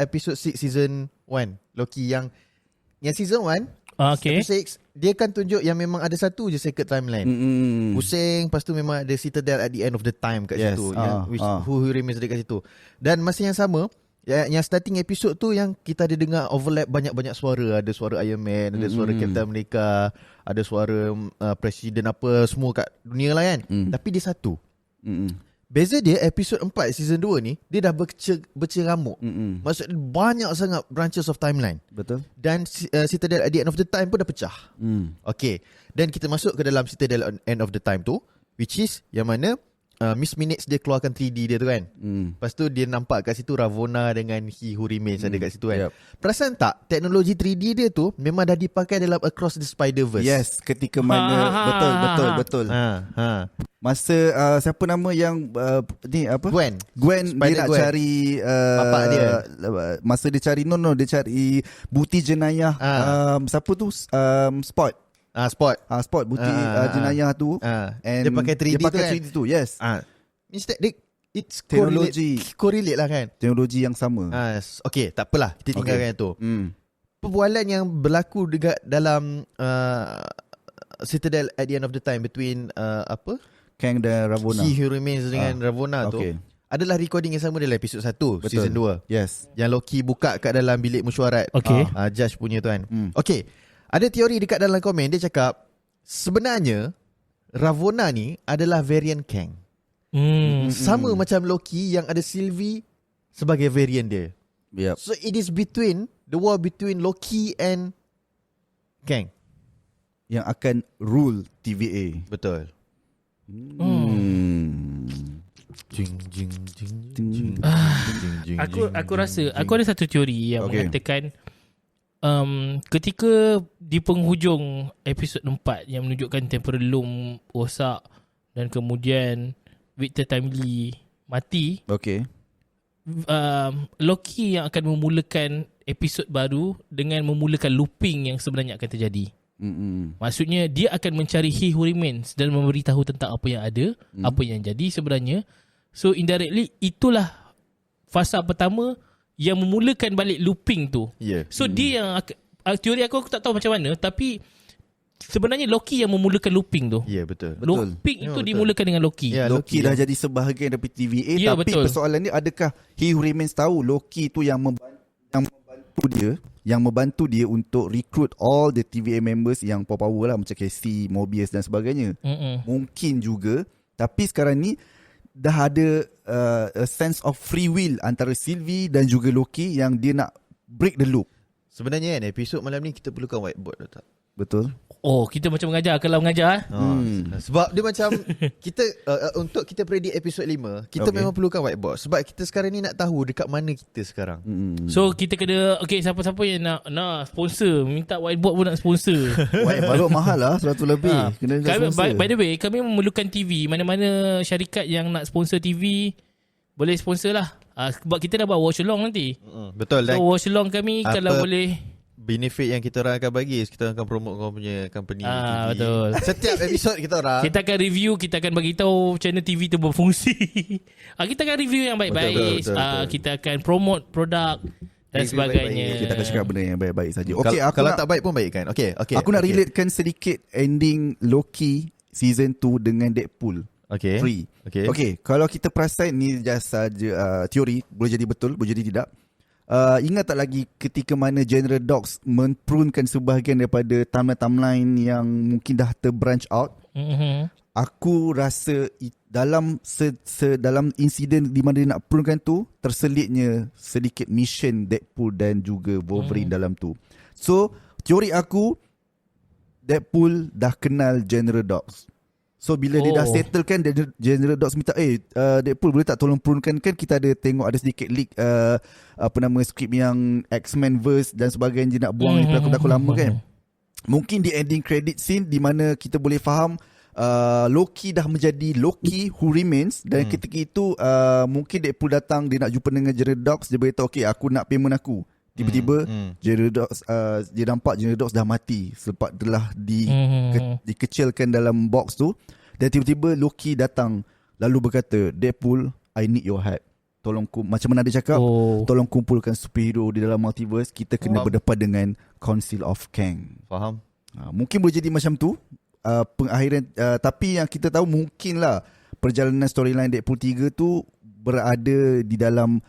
Speaker 2: episod 6 season 1 Loki yang season 1
Speaker 4: Okay.
Speaker 2: Chapter 6 dia kan tunjuk yang memang ada satu je sacred timeline. Pusing, lepas tu memang ada Citadel at the end of the time kat situ, who remains dekat situ. Dan masa yang sama, yang starting episode tu yang kita ada dengar overlap banyak-banyak suara. Ada suara Iron Man, ada suara Captain America, ada suara Presiden apa semua kat dunia lah kan. Tapi dia satu. Beza dia episod 4 season 2 ni dia dah berceramuk. Maksudnya banyak sangat branches of timeline.
Speaker 3: Betul.
Speaker 2: Dan Citadel at the end of the time pun dah pecah. Okay. Dan kita masuk ke dalam Citadel at end of the time tu, which is yang mana Miss Minutes dia keluarkan 3D dia tu kan. Lepas tu dia nampak kat situ Ravonna dengan He Who Remains ada kat situ kan. Perasan tak teknologi 3D dia tu memang dah dipakai dalam Across the Spider-Verse.
Speaker 3: Yes, ketika mana betul. Masa siapa nama yang ni apa?
Speaker 2: Gwen
Speaker 3: dia nak
Speaker 2: Gwen.
Speaker 3: cari
Speaker 2: bapak dia.
Speaker 3: Masa dia cari dia cari bukti jenayah siapa tu Spot. Spot bukti jenayah tu.
Speaker 2: Dia pakai 3D
Speaker 3: dia pakai
Speaker 2: tu kan.
Speaker 3: 3D tu, yes.
Speaker 2: Instead it's
Speaker 3: teknologi
Speaker 2: correlate lah kan.
Speaker 3: Teknologi yang sama.
Speaker 2: Okay, tak apalah, kita tinggalkan itu. Perbualan yang berlaku dekat dalam Citadel at the end of the time between
Speaker 3: Kang dan Ravonna.
Speaker 2: He Who Remains dengan Ravonna tu adalah recording yang sama dalam episod 1 season 2.
Speaker 3: Yes.
Speaker 2: Yang Loki buka kat dalam bilik mesyuarat. Judge punya tu kan. Okay. Ada teori dekat dalam komen, dia cakap sebenarnya Ravonna ni adalah variant Kang. Sama macam Loki yang ada Sylvie sebagai variant dia.
Speaker 3: Yep.
Speaker 2: So it is between the war between Loki and Kang
Speaker 3: yang akan rule TVA.
Speaker 2: Betul.
Speaker 4: Aku rasa aku ada satu teori yang mengatakan ketika di penghujung episod 4 yang menunjukkan temporal loom rosak dan kemudian Victor Timely mati, Loki yang akan memulakan episod baru dengan memulakan looping yang sebenarnya akan terjadi. Maksudnya dia akan mencari He Who Remains dan memberitahu tentang apa yang ada, apa yang jadi sebenarnya. So indirectly itulah fasa pertama yang memulakan balik looping tu. So dia yang teori aku tak tahu macam mana, tapi sebenarnya Loki yang memulakan looping tu.
Speaker 2: Betul.
Speaker 4: Looping itu dimulakan dengan Loki.
Speaker 3: Loki dah jadi sebahagian dari TVA, tapi
Speaker 4: betul.
Speaker 3: Persoalan ni, adakah He Who Remains tahu Loki tu yang membantu dia untuk recruit all the TVA members yang power lah, macam Casey, Mobius dan sebagainya. Mungkin juga. Tapi sekarang ni dah ada a sense of free will antara Sylvie dan juga Loki yang dia nak break the loop.
Speaker 2: Sebenarnya kan episod malam ni kita perlukan whiteboard tak?
Speaker 3: Betul.
Speaker 4: Oh, kita macam mengajar kalau mengajar.
Speaker 2: Sebab dia macam kita untuk kita predict episod 5, kita memang perlukan whiteboard. Sebab kita sekarang ni nak tahu dekat mana kita sekarang.
Speaker 4: So kita kena siapa-siapa yang nak sponsor, minta whiteboard pun nak sponsor.
Speaker 3: Whiteboard mahal lah, 100 lebih. Kena
Speaker 4: by the way, kami memerlukan TV. Mana-mana syarikat yang nak sponsor TV boleh sponsor lah. Sebab kita dah buat watch along nanti.
Speaker 2: Betul.
Speaker 4: So watch along kami kalau boleh,
Speaker 2: benefit yang kita orang akan bagi, kita akan promote kau punya company TV.
Speaker 4: Betul.
Speaker 2: Setiap episod kita orang
Speaker 4: kita akan review, kita akan bagi tahu channel TV tu berfungsi. Kita akan review yang baik-baik.
Speaker 2: Betul.
Speaker 4: Kita akan promote produk dan sebagainya.
Speaker 3: Kita akan cakap benda yang baik-baik saja.
Speaker 2: Kalau tak baik pun baik kan.
Speaker 3: Aku nak relatekan sedikit ending Loki season 2 dengan Deadpool 3. Kalau kita perasan, ni just saja teori, boleh jadi betul, boleh jadi tidak. Ingat tak lagi ketika mana General Dogs memprunkan sebahagian daripada timeline yang mungkin dah terbranch out? Aku rasa dalam dalam insiden di mana dia nak prunkan tu, terselitnya sedikit mission Deadpool dan juga Wolverine dalam tu. So teori aku, Deadpool dah kenal General Dogs. So bila dia dah settlekan, General Dogs minta, Deadpool boleh tak tolong prunkan, kan kita ada tengok ada sedikit leak skrip yang X-Men verse dan sebagainya, dia nak buang ni pelakon-pelakon lama kan. Mungkin di ending credit scene di mana kita boleh faham Loki dah menjadi Loki Who Remains, dan ketika itu mungkin Deadpool datang, dia nak jumpa dengan General Dogs, dia beritahu aku nak payment aku. Tiba-tiba General Dogs, dia nampak General Dogs dah mati selepas telah dikecilkan dalam box tu. Dan tiba-tiba Loki datang lalu berkata, Deadpool, I need your help. macam mana dia cakap, tolong kumpulkan superhero di dalam multiverse. Kita kena berdepan dengan Council of Kang.
Speaker 5: Faham?
Speaker 3: Mungkin boleh jadi macam tu pengakhiran, tapi yang kita tahu mungkinlah perjalanan storyline Deadpool 3 tu berada di dalam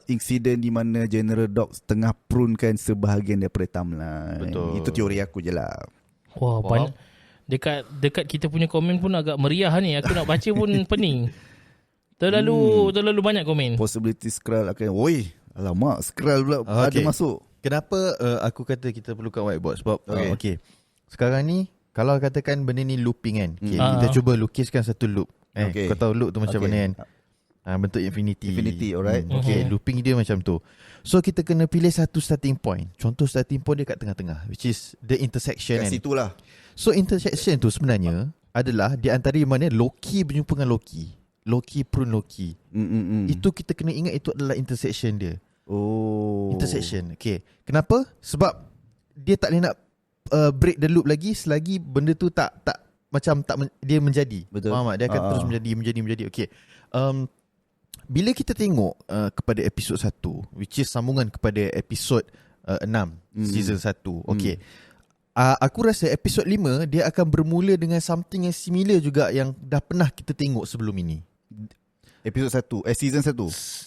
Speaker 3: insiden di mana General Dogs tengah prunkan sebahagian daripada timeline.
Speaker 5: Betul.
Speaker 3: Itu teori aku je lah.
Speaker 4: Wah, dekat kita punya komen pun agak meriah ni. Aku nak baca pun pening. Terlalu banyak komen.
Speaker 3: Possibility Skrull akan, oi, alamak, Skrull pula ada masuk.
Speaker 5: Kenapa aku kata kita perlukan whiteboard? Sebab okay. Sekarang ni kalau katakan benda ni looping kan, kita cuba lukiskan satu loop. Kau tahu loop tu macam mana kan? Bentuk infinity,
Speaker 3: alright.
Speaker 5: Okay, looping dia macam tu. So kita kena pilih satu starting point. Contoh starting point dia kat tengah-tengah, which is the intersection
Speaker 3: Kat
Speaker 5: kan.
Speaker 3: situ lah.
Speaker 5: So intersection tu sebenarnya adalah di antara mana Loki berjumpa dengan Loki prune Loki. Itu kita kena ingat, itu adalah intersection dia. Intersection. Okay. Kenapa? Sebab dia tak boleh nak break the loop lagi selagi benda tu tak dia menjadi.
Speaker 3: Betul.
Speaker 5: Faham tak? Dia akan terus menjadi. Okay. Bila kita tengok kepada episod 1, which is sambungan kepada episod 6 season 1. Okay. Aku rasa episod 5 dia akan bermula dengan something yang similar juga yang dah pernah kita tengok sebelum ini.
Speaker 3: Episod 1, season 1.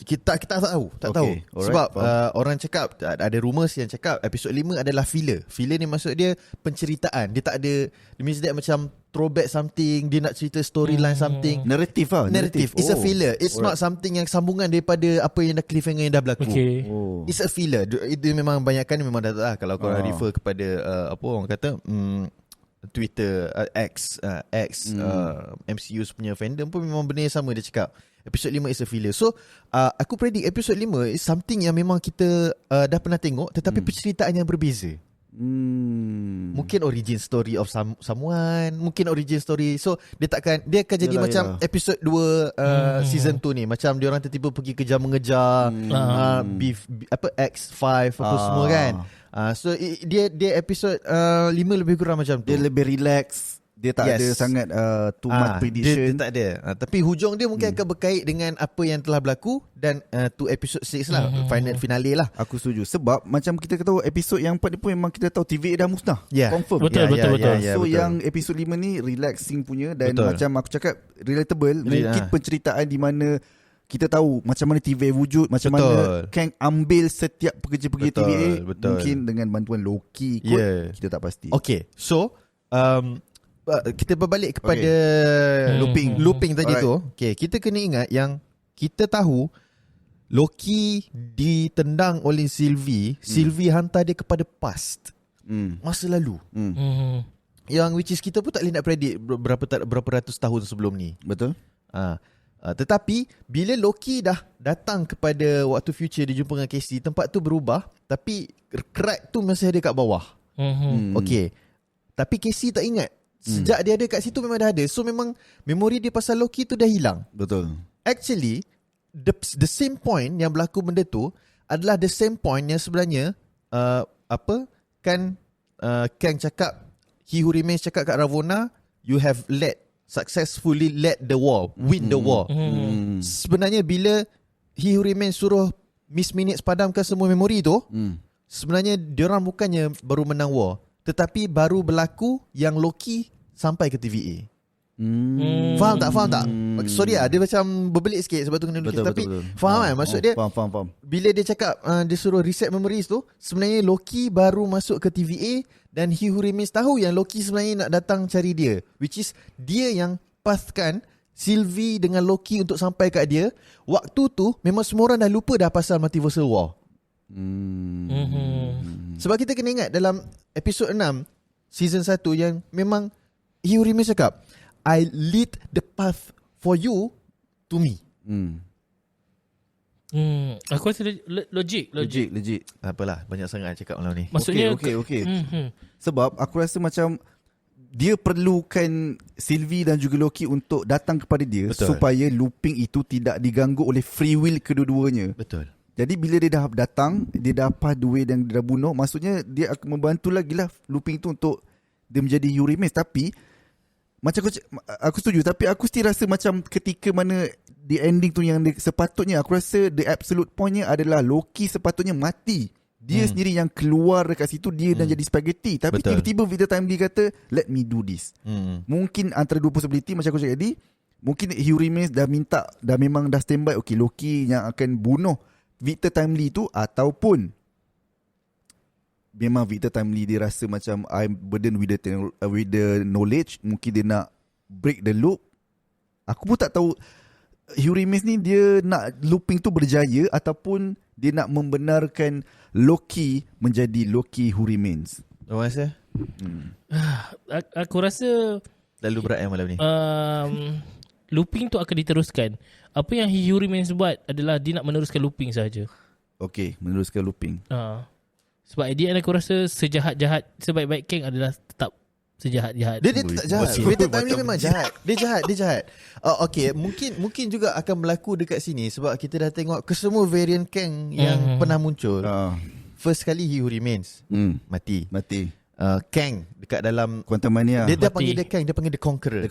Speaker 5: Kita tak tahu.
Speaker 3: Alright,
Speaker 5: sebab orang cakap, ada rumours yang cakap episod 5 adalah filler. Filler ni maksud dia penceritaan. Dia tak ada, dia means that macam throwback something, dia nak cerita storyline something.
Speaker 3: Narrative.
Speaker 5: It's a filler. It's not something yang sambungan daripada apa yang dah cliffhanger yang dah berlaku.
Speaker 4: Okay.
Speaker 5: It's a filler. Itu memang banyakkan memang dah tahu lah. Kalau korang refer kepada apa orang kata Twitter X MCU punya fandom pun memang benda yang sama dia cakap. Episod 5 is a filler. So aku predict episod 5 is something yang memang kita dah pernah tengok, tetapi penceritaan yang berbeza. Mungkin origin story of someone, mungkin origin story. So dia akan jadi macam episod 2 season 2 ni, macam dia orang tiba-tiba pergi kejar mengejar X5 apa semua kan. So dia episod 5 lebih kurang macam tu.
Speaker 3: Dia lebih relax. Dia tak ada sangat too much prediction.
Speaker 5: Dia tak ada. Tapi hujung dia mungkin akan berkait dengan apa yang telah berlaku dan tu episod 6 lah, finale lah.
Speaker 3: Aku setuju. Sebab macam kita tahu episod yang 4 ni pun memang kita tahu TVA dah musnah. Confirm.
Speaker 4: Betul.
Speaker 3: So
Speaker 5: betul.
Speaker 3: yang episod 5 ni relaxing punya dan macam aku cakap relatable. Mungkin penceritaan di mana kita tahu macam mana TVA wujud, macam mana Kang ambil setiap pekerja-pekerja TVA. Mungkin dengan bantuan Loki kot, kita tak pasti.
Speaker 5: Okay, so kita berbalik kepada looping tadi tu. Okay, kita kena ingat yang kita tahu Loki ditendang oleh Sylvie. Sylvie hantar dia kepada past, masa lalu. Yang which is kita pun tak boleh nak predict berapa ratus tahun sebelum ni.
Speaker 3: Betul.
Speaker 5: Tetapi bila Loki dah datang kepada waktu future, dia jumpa dengan Casey, tempat tu berubah, tapi crack tu masih ada kat bawah. Okay, tapi Casey tak ingat. Sejak dia ada kat situ memang dah ada. So memang memori dia pasal Loki tu dah hilang.
Speaker 3: Betul.
Speaker 5: Actually the same point yang berlaku benda tu adalah the same point yang sebenarnya Kang cakap, He Who Remains cakap kat Ravonna, you have successfully led the war, win the war. Sebenarnya bila He Who Remains suruh Miss Minutes padamkan semua memori tu, sebenarnya diorang bukannya baru menang war, tetapi baru berlaku yang Loki sampai ke TVA. Faham tak? Sorry lah, dia macam berbelit sikit sebab tu kena lukis. Tapi faham kan maksud dia?
Speaker 3: Faham.
Speaker 5: Bila dia cakap dia suruh reset memories tu, sebenarnya Loki baru masuk ke TVA dan He Who Remains tahu yang Loki sebenarnya nak datang cari dia, which is dia yang pathkan Sylvie dengan Loki untuk sampai kat dia. Waktu tu memang semua orang dah lupa dah pasal Multiversal War. Sebab kita kena ingat dalam episod 6 season 1 yang memang He Who Remains cakap, I lead the path for you to me.
Speaker 4: Aku rasa logik.
Speaker 5: Apalah, banyak sangat cakap malam ni.
Speaker 4: Maksudnya
Speaker 3: Okay. Sebab aku rasa macam dia perlukan Sylvie dan juga Loki untuk datang kepada dia. Betul. Supaya looping itu tidak diganggu oleh free will kedua-duanya.
Speaker 5: Betul.
Speaker 3: Jadi bila dia dah datang, dia dah pass the way dan dia dah bunuh, maksudnya dia akan membantu lagi lah looping tu untuk dia menjadi He Who Remains. Tapi macam aku setuju, tapi aku still rasa macam ketika mana di ending tu yang sepatutnya, aku rasa the absolute pointnya adalah Loki sepatutnya mati. Dia sendiri yang keluar dekat situ, dia dan jadi spaghetti. Tapi
Speaker 5: Betul.
Speaker 3: tiba-tiba Victor Timely kata, let me do this. Mungkin antara dua possibility macam aku cakap tadi, mungkin Hugh Remains dah memang dah standby, okay, Loki yang akan bunuh Victor Timely tu, ataupun memang Victor Timely dia rasa macam I'm burdened with the knowledge, mungkin dia nak break the loop. Aku pun tak tahu Hugh Remains ni dia nak looping tu berjaya ataupun dia nak membenarkan Loki menjadi Loki Who Remains.
Speaker 5: Apa rasa?
Speaker 4: Aku rasa
Speaker 5: Lalu berat malam ni.
Speaker 4: looping tu akan diteruskan. Apa yang Hugh Remains buat adalah dia nak meneruskan looping saja.
Speaker 3: Okay, meneruskan looping.
Speaker 4: Sebab at the end aku rasa sejahat-jahat, sebaik-baik Kang adalah tetap sejahat-jahat.
Speaker 5: Dia tak jahat. Victor Timely memang jahat. Dia jahat. Okay, mungkin juga akan berlaku dekat sini sebab kita dah tengok kesemua variant Kang yang pernah muncul. First kali Hugh Remains mati. Kang dekat dalam
Speaker 3: Quantumania
Speaker 5: dia panggil dia Kang, dia panggil dia Conqueror.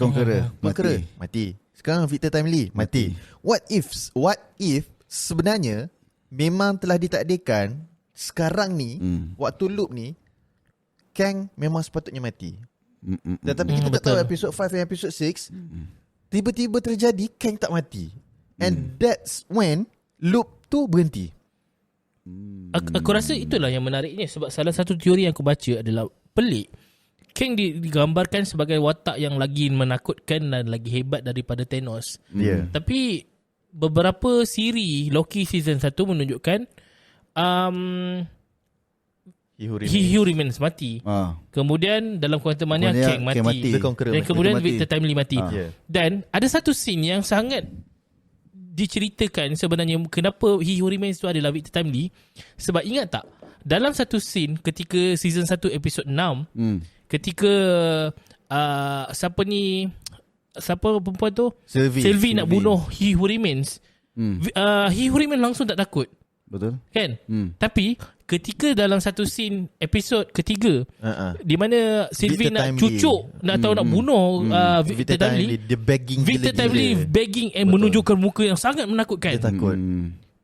Speaker 5: Mati. Sekarang Victor Timely mati. What if sebenarnya memang telah ditakdirkan sekarang ni waktu loop ni Kang memang sepatutnya mati. Tetapi kita tak tahu episod 5 dan episod 6 tiba-tiba terjadi Kang tak mati. And that's when loop tu berhenti.
Speaker 4: Aku rasa itulah yang menariknya. Sebab salah satu teori yang aku baca adalah pelik. Kang digambarkan sebagai watak yang lagi menakutkan dan lagi hebat daripada Thanos. Tapi beberapa siri Loki season 1 menunjukkan Hugh Remains mati. Kemudian dalam Quantumania Kang mati. Dan kemudian Victor Timely mati. Dan ada satu scene yang sangat diceritakan sebenarnya kenapa Hugh Remains tu adalah Victor Timely. Sebab ingat tak, dalam satu scene ketika season 1 episod 6, ketika siapa perempuan tu, Sylvie nak bunuh Hugh Remains, Hugh Remains langsung tak takut.
Speaker 3: Betul.
Speaker 4: Kan? Tapi ketika dalam satu scene episod ketiga di mana Sylvie nak cucuk nak bunuh Victor Timely, Victor Timely begging and menunjukkan muka yang sangat menakutkan.
Speaker 5: Dia takut.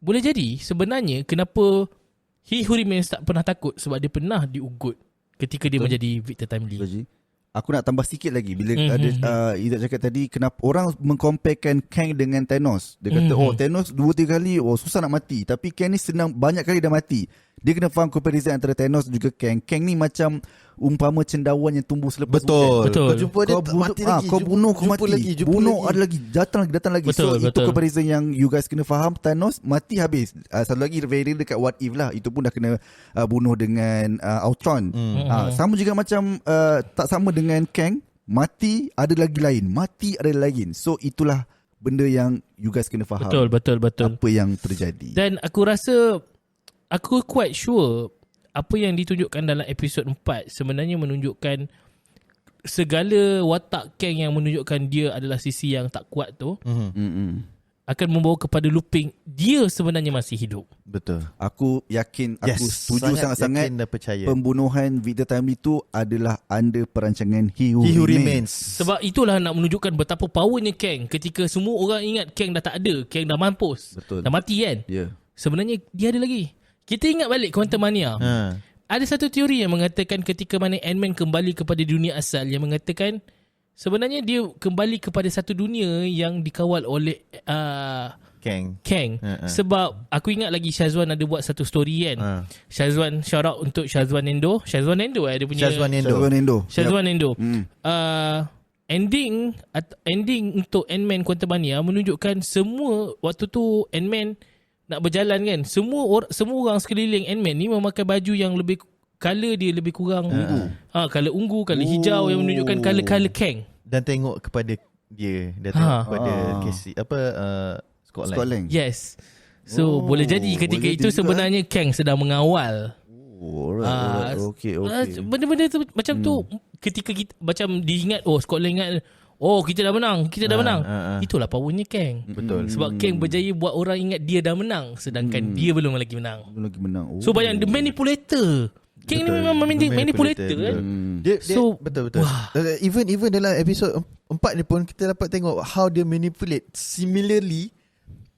Speaker 4: Boleh jadi sebenarnya kenapa Hugh Remains tak pernah takut sebab dia pernah diugut ketika dia menjadi Victor Timely.
Speaker 3: Aku nak tambah sikit lagi bila ada Izzat cakap tadi kenapa orang mengcomparekan Kang dengan Thanos. Dia kata Thanos 2-3 kali susah nak mati, tapi Kang ni senang, banyak kali dah mati. Dia kena faham comparison antara Thanos juga Kang. Kang ni macam umpama cendawan yang tumbuh selepas
Speaker 5: Betul.
Speaker 3: hujan.
Speaker 5: Kau jumpa dia mati lagi.
Speaker 3: Kau bunuh kau mati. Bunuh ada lagi, datang lagi.
Speaker 4: Betul,
Speaker 3: Itu comparison yang you guys kena faham. Thanos mati habis. Satu lagi variant dekat What If lah. Itu pun dah kena bunuh dengan Ultron. Sama juga macam tak sama dengan Kang. Mati ada lagi lain. So itulah benda yang you guys kena faham.
Speaker 4: Betul.
Speaker 3: Apa yang terjadi.
Speaker 4: Dan aku rasa, aku quite sure apa yang ditunjukkan dalam episod 4 sebenarnya menunjukkan segala watak Kang yang menunjukkan dia adalah sisi yang tak kuat tu akan membawa kepada looping dia sebenarnya masih hidup.
Speaker 5: Betul.
Speaker 3: Aku yakin, aku setuju sangat-sangat pembunuhan Victor Timely tu adalah under perancangan Hugh Remains.
Speaker 4: Sebab itulah nak menunjukkan betapa powernya Kang ketika semua orang ingat Kang dah tak ada, Kang dah mampus. Dah mati kan? Sebenarnya dia ada lagi. Kita ingat balik Quantumania. Ada satu teori yang mengatakan ketika mana Ant-Man kembali kepada dunia asal, yang mengatakan sebenarnya dia kembali kepada satu dunia yang dikawal oleh Kang. Sebab aku ingat lagi Shazwan ada buat satu story kan. Shazwan, shout out untuk Shazwan Endo. Shazwan Endo dia punya Shazwan Endo. Ending untuk Ant-Man Quantumania menunjukkan semua waktu tu Ant-Man nak berjalan kan, semua orang sekeliling Ant-Man ni memakai baju yang lebih color dia lebih kurang color ungu, color hijau yang menunjukkan color Kang. Dan
Speaker 5: tengok kepada dia tengok kepada Casey Scotland.
Speaker 4: Yes. So boleh jadi ketika itu sebenarnya Kang sedang mengawal.
Speaker 3: Okay.
Speaker 4: Benda-benda tu macam tu ketika kita macam diingat Scotland ingat kita dah menang. Itulah powernya Kang.
Speaker 5: Betul.
Speaker 4: Sebab Kang berjaya buat orang ingat dia dah menang sedangkan dia belum lagi menang.
Speaker 3: Belum lagi menang.
Speaker 4: So bayang the manipulator. King ni memang manipulator kan.
Speaker 2: Dia
Speaker 4: So,
Speaker 2: betul. Even dalam episod 4 ni pun kita dapat tengok how dia manipulate. Similarly,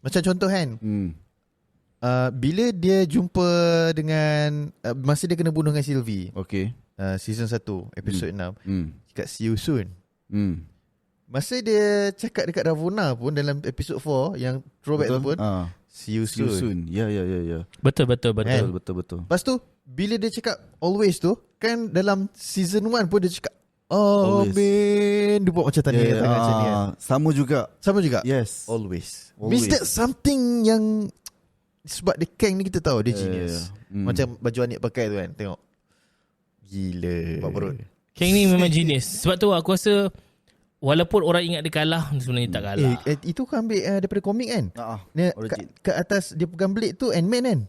Speaker 2: macam contoh kan, bila dia jumpa dengan masa dia kena bunuh dengan Sylvie.
Speaker 3: Okay.
Speaker 2: Season 1 episod 6. Cakap see you soon. Masa dia cakap dekat Ravonna pun dalam episod 4 yang throwback tu pun, see you soon.
Speaker 3: Ya.
Speaker 4: Betul.
Speaker 3: Betul.
Speaker 2: Lepas tu bila dia cakap always tu, kan dalam season 1 pun dia cakap always. Man, dia buat macam tadi macam ni kan.
Speaker 3: Sama juga. Yes.
Speaker 2: Always. Means that something yang sebab dia Kang ni kita tahu dia genius. Macam baju Anik pakai tu kan, tengok. Gila. Buat perut.
Speaker 4: Kang ni memang genius. Sebab tu aku rasa walaupun orang ingat dia kalah, sebenarnya tak kalah.
Speaker 2: Itu kau ambil daripada komik kan? Ke atas dia pegang blade tu Ant-Man kan?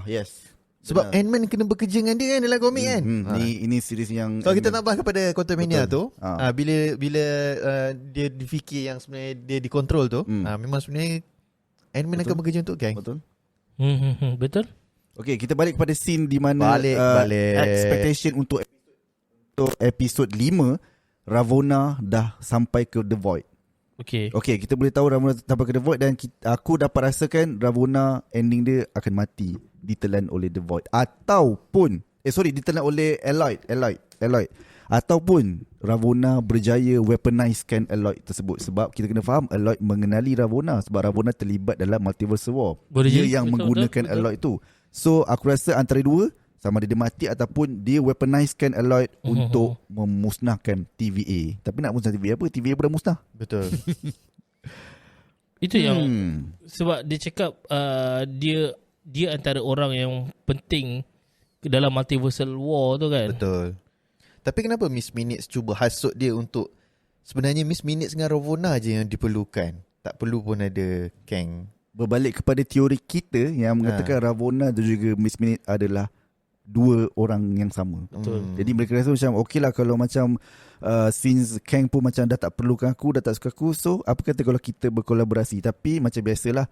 Speaker 3: Yes.
Speaker 2: Sebab Ant-Man kena bekerja dengan dia kan dalam komik kan?
Speaker 3: Ini series yang
Speaker 2: so kita tambah kepada Quantumania tu, bila dia difikir yang sebenarnya dia dikontrol tu, memang sebenarnya Ant-Man akan bekerja untuk Kang.
Speaker 3: Betul.
Speaker 4: Betul.
Speaker 3: Okay, kita balik kepada scene di mana
Speaker 2: balik.
Speaker 3: Expectation untuk episod 5, Ravonna dah sampai ke The Void. Okay, kita boleh tahu Ravonna sampai ke The Void, dan aku dapat rasakan Ravonna ending dia akan mati, ditelan oleh The Void, ataupun ditelan oleh Alloy, ataupun Ravonna berjaya weaponizekan Alloy tersebut. Sebab kita kena faham Alloy mengenali Ravonna, sebab Ravonna terlibat dalam Multiverse War. Dia yang menggunakan Alloy tu. So aku rasa antara dua, sama ada dia mati ataupun dia weaponizekan Alloy untuk memusnahkan TVA. Tapi nak musnah TVA apa? TVA pun dah musnah.
Speaker 2: Betul.
Speaker 4: Itu yang sebab dia cakap dia antara orang yang penting dalam Multiversal War tu kan.
Speaker 2: Betul. Tapi kenapa Miss Minutes cuba hasut dia untuk, sebenarnya Miss Minutes dengan Ravonna je yang diperlukan, tak perlu pun ada Kang.
Speaker 3: Berbalik kepada teori kita yang mengatakan Ravonna dan juga Miss Minutes adalah dua orang yang sama.
Speaker 4: Betul.
Speaker 3: Jadi mereka rasa macam okey lah kalau macam since Kang pun macam dah tak perlukan aku, dah tak suka aku, so apa kata kalau kita berkolaborasi. Tapi macam biasalah,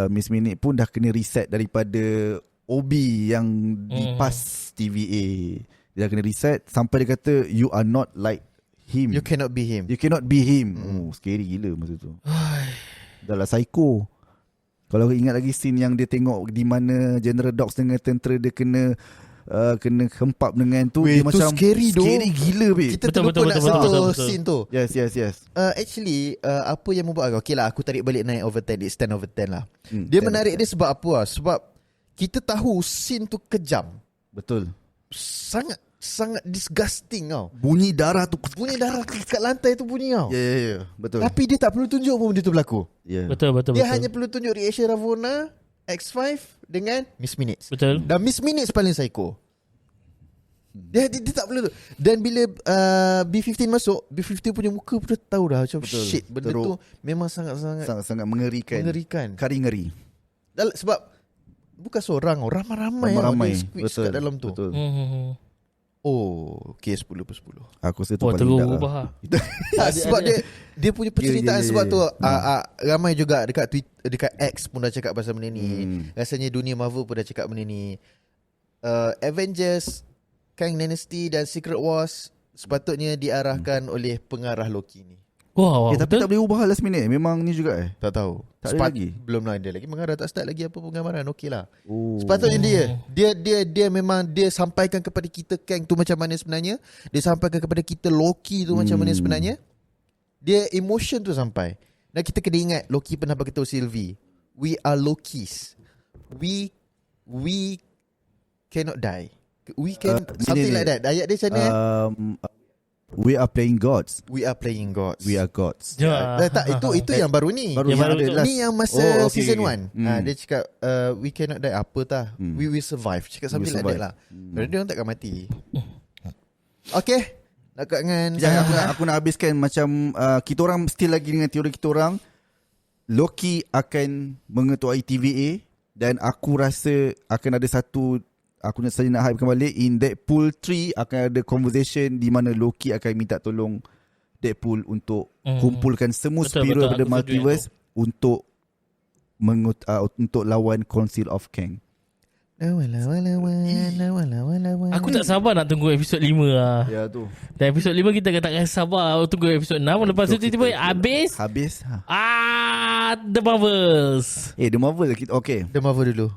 Speaker 3: Miss Minutes pun dah kena reset daripada Obi yang dipas TVA. Dia dah kena reset sampai dia kata you are not like him.
Speaker 2: You cannot be him.
Speaker 3: Scary gila masa tu. Dah lah psycho. Kalau ingat lagi scene yang dia tengok di mana General Dogs dengan tentera dia kena hempap dengan tu, dia macam
Speaker 2: scary
Speaker 3: gila babe.
Speaker 2: Kita terlupa nak sentuh scene tu.
Speaker 3: Yes.
Speaker 2: Actually apa yang membuat okay lah, aku tarik balik 9 over 10, it's 10 over 10 lah. Dia menarik dia sebab apa lah? Sebab kita tahu scene tu kejam.
Speaker 3: Betul.
Speaker 2: Sangat disgusting tau.
Speaker 3: Bunyi darah tu
Speaker 2: kat lantai tu bunyi tau.
Speaker 3: Ya, betul.
Speaker 2: Tapi dia tak perlu tunjuk pun benda tu berlaku.
Speaker 4: Betul.
Speaker 2: Dia hanya perlu tunjuk reaction Ravonna, X5 dengan Miss Minutes.
Speaker 4: Betul.
Speaker 2: Dan Miss Minutes paling psycho. Dia tak perlu tu. Dan bila B15 masuk, B15 punya muka pun tahu dah macam shit, benda tu memang sangat mengerikan.
Speaker 3: Kari ngeri.
Speaker 2: Sebab bukan seorang, ramai kat dalam tu.
Speaker 3: Betul.
Speaker 2: Okay, 10/10.
Speaker 3: Aku rasa tu paling
Speaker 4: terus
Speaker 3: dark
Speaker 4: berubah
Speaker 2: lah. Sebab dia punya penceritaan sebab tu ramai juga dekat Twitter, dekat X pun dah cakap pasal benda ni. Rasanya dunia Marvel pun dah cakap benda ni. Avengers, Kang Dynasty dan Secret Wars sepatutnya diarahkan oleh pengarah Loki ni.
Speaker 4: Wow,
Speaker 3: tapi tak boleh ubah last minute. Memang ni juga
Speaker 2: Tak tahu.
Speaker 3: Tak ada lagi.
Speaker 2: Belum ada lagi mengarah, tak start lagi apa penggambaran. Okey lah. Sepatutnya dia memang dia sampaikan kepada kita Kang tu macam mana sebenarnya. Dia sampaikan kepada kita Loki tu macam mana sebenarnya. Dia emotion tu sampai. Dan kita kena ingat Loki pernah beritahu Sylvie, we are Lokis. We cannot die. We can something like that. Ayat dia macam mana?
Speaker 3: We are playing gods.
Speaker 2: We are playing gods.
Speaker 3: We are gods.
Speaker 2: Tak, itu yang baru ni. Ni yang masa season 1. Dia cakap we cannot die. Apa tah? We will survive. Cakap something like that lah. Dia orang takkan mati. Okay. Nak kat dengan
Speaker 3: aku nak habiskan macam kita orang still lagi dengan teori kita orang. Loki akan mengetuai TVA, dan aku rasa akan ada satu, aku saja nak hypekan balik, in Deadpool 3 akan ada conversation di mana Loki akan minta tolong Deadpool untuk kumpulkan semua superhero daripada multiverse untuk lawan Council of Kang.
Speaker 4: Aku tak sabar nak tunggu episod 5 lah.
Speaker 3: Ya tu.
Speaker 4: Dan episod 5 kita tak sabar tunggu episod 6. Lepas tu tiba-tiba habis. The Marvels.
Speaker 3: The Marvel okay.
Speaker 5: The Marvel dulu.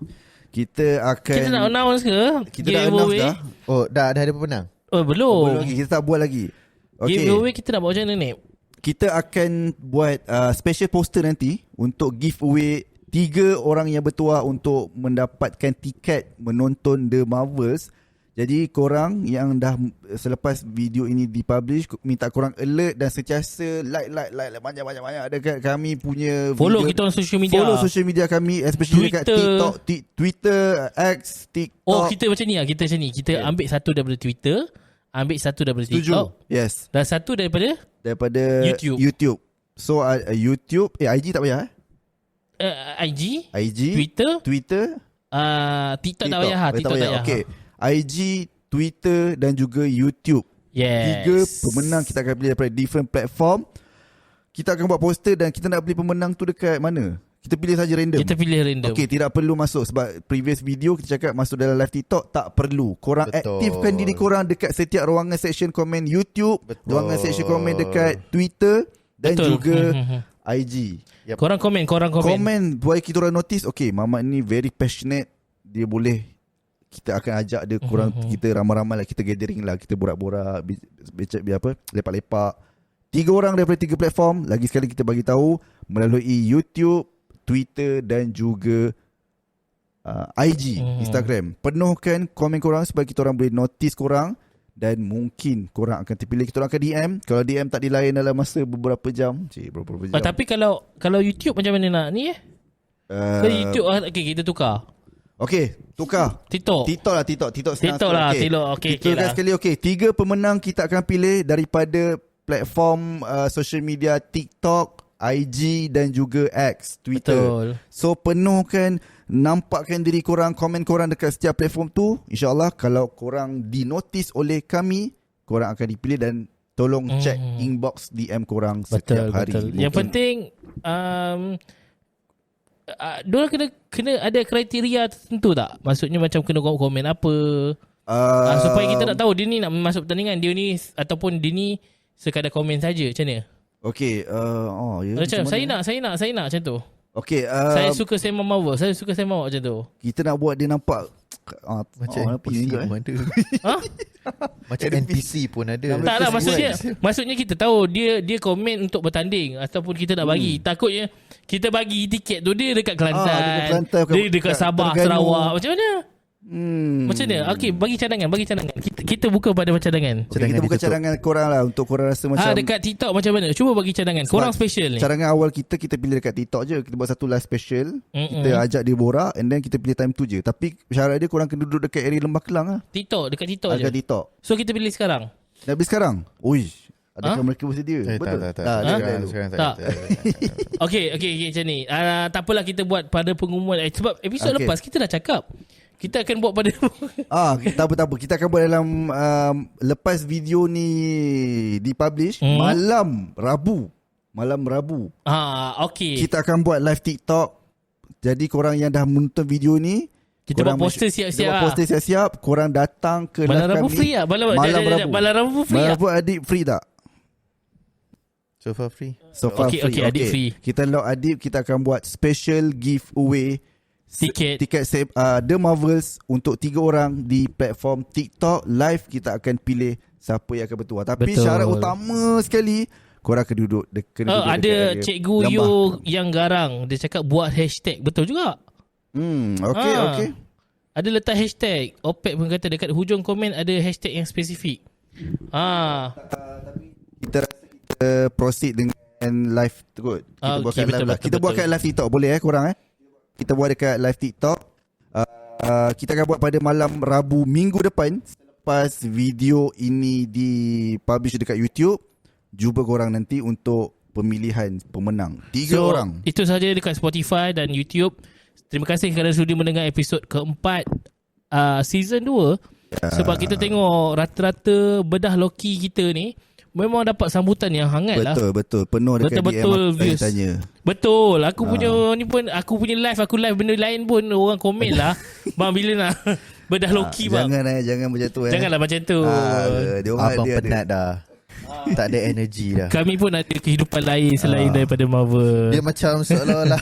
Speaker 3: Kita akan
Speaker 4: Kita nak announce ke?
Speaker 3: Kita dah announce dah.
Speaker 5: Oh, dah ada pemenang.
Speaker 4: Oh, belum.
Speaker 3: Lagi. Kita tak buat lagi. Okay.
Speaker 4: Giveaway kita nak buat macam mana ni?
Speaker 3: Kita akan buat special poster nanti untuk giveaway 3 orang yang bertuah untuk mendapatkan tiket menonton The Marvels. Jadi korang yang dah selepas video ini dipublish, minta korang alert dan sentiasa like banyak-banyak dekat kami punya
Speaker 4: follow
Speaker 3: video.
Speaker 4: Kita on social media.
Speaker 3: Follow social media kami, especially dekat TikTok, Twitter, X, TikTok.
Speaker 4: Oh, kita macam ni lah. Kita macam ni. Kita ambil satu daripada Twitter, ambil satu daripada TikTok.
Speaker 3: Yes.
Speaker 4: Dan satu daripada
Speaker 3: YouTube. So YouTube, IG tak payah
Speaker 4: IG,
Speaker 3: Twitter,
Speaker 4: TikTok tak payah. TikTok tak payah.
Speaker 3: Okay. IG, Twitter dan juga YouTube.
Speaker 4: Yes.
Speaker 3: 3 pemenang kita akan pilih daripada different platform. Kita akan buat poster dan kita nak pilih pemenang tu dekat mana? Kita pilih saja random.
Speaker 4: Kita pilih random.
Speaker 3: Okay, tidak perlu masuk sebab previous video kita cakap masuk dalam live TikTok tak perlu. Korang aktifkan diri korang dekat setiap ruangan section komen YouTube, ruangan section komen dekat Twitter dan juga IG.
Speaker 4: Yep. Korang komen.
Speaker 3: Komen buat kita orang notice. Okay, Mamat ni very passionate. Dia boleh, kita akan ajak dia korang, kita ramai-ramai lah, kita gathering lah, kita borak-borak, lepak-lepak. 3 orang daripada 3 platform. Lagi sekali kita bagi tahu melalui YouTube, Twitter dan juga IG, Instagram. Penuhkan komen korang supaya kita orang boleh notice korang. Dan mungkin korang akan terpilih. Kita orang akan DM. Kalau DM tak dilayan dalam masa beberapa jam.
Speaker 4: Tapi kalau YouTube macam mana nak ni Kalau YouTube kita tukar.
Speaker 3: Okay, tukar. TikTok lah. TikTok
Speaker 4: lah.
Speaker 3: Okay. Kita lah. Sekali 3 pemenang kita akan pilih daripada platform social media TikTok, IG dan juga X, Twitter. Betul. So penuhkan, nampakkan diri korang, komen korang dekat setiap platform tu. InsyaAllah kalau korang dinotis oleh kami, korang akan dipilih dan tolong check inbox DM korang setiap hari.
Speaker 4: Betul. Yang penting diorang kena ada kriteria tertentu tak? Maksudnya macam kena komen apa supaya kita nak tahu dia ni nak masuk pertandingan, dia ni ataupun dia ni sekadar komen saja. Macam mana? Okay, macam saya nak macam tu.
Speaker 3: Okay,
Speaker 4: saya suka Sam Marvel. Saya suka Sam Marvel macam tu.
Speaker 3: Kita nak buat dia nampak
Speaker 5: macam NPC pun ada. Macam NPC pun ada.
Speaker 4: Tak lah, maksudnya kita tahu dia komen untuk bertanding ataupun kita nak bagi. Takutnya kita bagi tiket tu dia dekat Kelantan, dia dekat Sabah, Sarawak. Macam mana? Macam mana? Okay, bagi cadangan. Kita buka pada cadangan.
Speaker 3: Kita buka cadangan korang lah, untuk korang rasa macam
Speaker 4: dekat TikTok macam mana? Cuba bagi cadangan. Korang special ni.
Speaker 3: Cadangan awal kita pilih dekat TikTok je. Kita buat satu live special. Kita ajak dia borak and then kita pilih time tu je. Tapi syarat dia korang kena duduk dekat area Lembah Kelang lah.
Speaker 4: Dekat TikTok je.
Speaker 3: Dekat TikTok.
Speaker 4: So kita pilih sekarang.
Speaker 3: Dah habis sekarang? Uish, adakah mereka bersedia? Betul?
Speaker 5: Tak.
Speaker 4: Okay, macam ni. Tak apalah, kita buat pada pengumuman. Sebab episod lepas kita dah cakap kita akan buat pada
Speaker 3: tak apa. Kita akan buat dalam lepas video ni dipublish malam Rabu.
Speaker 4: Okay.
Speaker 3: Kita akan buat live TikTok. Jadi korang yang dah menonton video ni,
Speaker 4: kita buat poster
Speaker 3: siap-siap. Korang datang ke live kami.
Speaker 4: Malam Rabu free tak? Malam Rabu free tak?
Speaker 3: Malam Rabu Adib free tak?
Speaker 5: So far free.
Speaker 4: Okay, Adib free.
Speaker 3: Kita lock Adib. Kita akan buat special giveaway tiket The Marvels untuk 3 orang di platform TikTok. Live kita akan pilih siapa yang akan bertuah. Tapi syarat utama sekali, korang kena duduk
Speaker 4: ada Cikgu Yo yang garang. Dia cakap buat hashtag. Betul juga.
Speaker 3: Okay.
Speaker 4: Ada letak hashtag. Opek pun kata dekat hujung komen ada hashtag yang spesifik.
Speaker 3: Tapi kita rasa kita proceed dengan live tu kot. Kita buatkan live TikTok boleh korang Kita buat dekat live TikTok. Kita akan buat pada malam Rabu minggu depan. Selepas video ini dipublish dekat YouTube, jumpa korang nanti untuk pemilihan pemenang 3 orang.
Speaker 4: Itu sahaja dekat Spotify dan YouTube. Terima kasih kerana sudi mendengar episod keempat season 2. Sebab kita tengok rata-rata bedah Loki kita ni memang dapat sambutan yang hangat lah.
Speaker 3: Betul. Penuh dekat
Speaker 4: betul,
Speaker 3: DM views. Tanya.
Speaker 4: Betul. Aku punya ni pun, aku punya live, aku live benda lain pun orang komen lah. Bang bila nak bedah Loki bang?
Speaker 3: Jangan macam tu
Speaker 4: Janganlah macam tu.
Speaker 5: Abang penat dah. Tak ada energi dah.
Speaker 4: Kami pun ada kehidupan lain selain daripada Marvel.
Speaker 5: Dia macam seolah-olah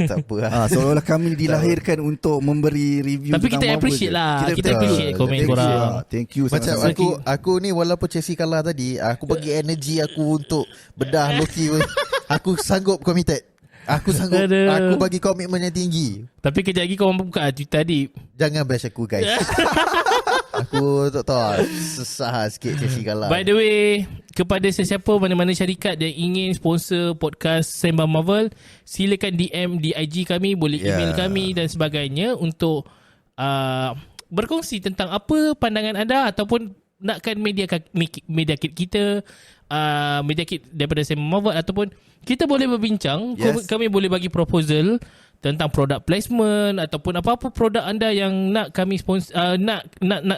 Speaker 5: tak apa lah.
Speaker 3: Seolah-olah kami dilahirkan untuk memberi review.
Speaker 4: Tapi kita
Speaker 3: tentang Marvel
Speaker 4: appreciate
Speaker 3: je.
Speaker 4: lah. Kita appreciate komen korang.
Speaker 3: Thank you
Speaker 5: Macam
Speaker 3: sangat-sangat.
Speaker 5: aku ni walaupun Chelsea kalah tadi, aku bagi energi aku untuk bedah Loki pun. Aku sanggup committed. Aku sanggup. Aku bagi komitmen yang tinggi.
Speaker 4: Tapi kejap lagi korang buka Twitter tadi.
Speaker 5: Jangan bash aku guys. Aku tak tahu. Susah sikit Chelsea kalah.
Speaker 4: By the way, kepada sesiapa mana-mana syarikat yang ingin sponsor podcast Sembang Marvel, silakan DM di IG kami, boleh email kami dan sebagainya untuk berkongsi tentang apa pandangan anda ataupun nakkan media kit kita, media kit daripada Sembang Marvel, ataupun kita boleh berbincang. Kami boleh bagi proposal tentang product placement ataupun apa-apa produk anda yang nak kami sponsor, nak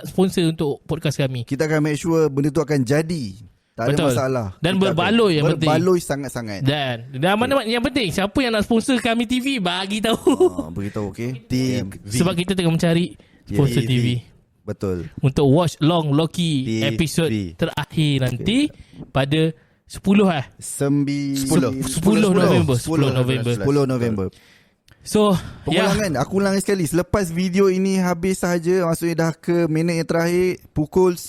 Speaker 4: sponsor untuk podcast kami.
Speaker 3: Kita akan make sure benda tu akan jadi. Tak ada masalah.
Speaker 4: Dan berbaloi yang penting.
Speaker 3: Berbaloi sangat-sangat.
Speaker 4: Dan mana yang penting, siapa yang nak sponsor kami TV, bagi tahu.
Speaker 3: Beritahu, okey.
Speaker 4: Sebab kita tengah mencari sponsor TV.
Speaker 3: Betul.
Speaker 4: Untuk watch long Loki episod terakhir nanti pada 10
Speaker 3: November. So, pengulangan, aku ulang sekali. Selepas video ini habis sahaja, maksudnya dah ke minit yang terakhir, pukul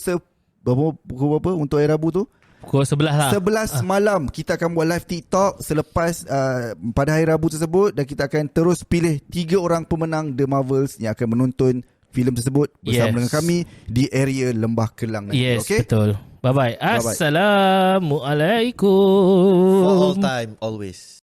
Speaker 3: berapa untuk hari Rabu tu?
Speaker 4: Pukul 11 lah.
Speaker 3: 11 malam kita akan buat live TikTok selepas pada hari Rabu tersebut, dan kita akan terus pilih 3 orang pemenang The Marvels yang akan menonton filem tersebut bersama dengan kami di area Lembah Kelang nanti.
Speaker 4: Yes,
Speaker 3: okay?
Speaker 4: betul. Bye-bye. Assalamualaikum.
Speaker 5: For all time, always.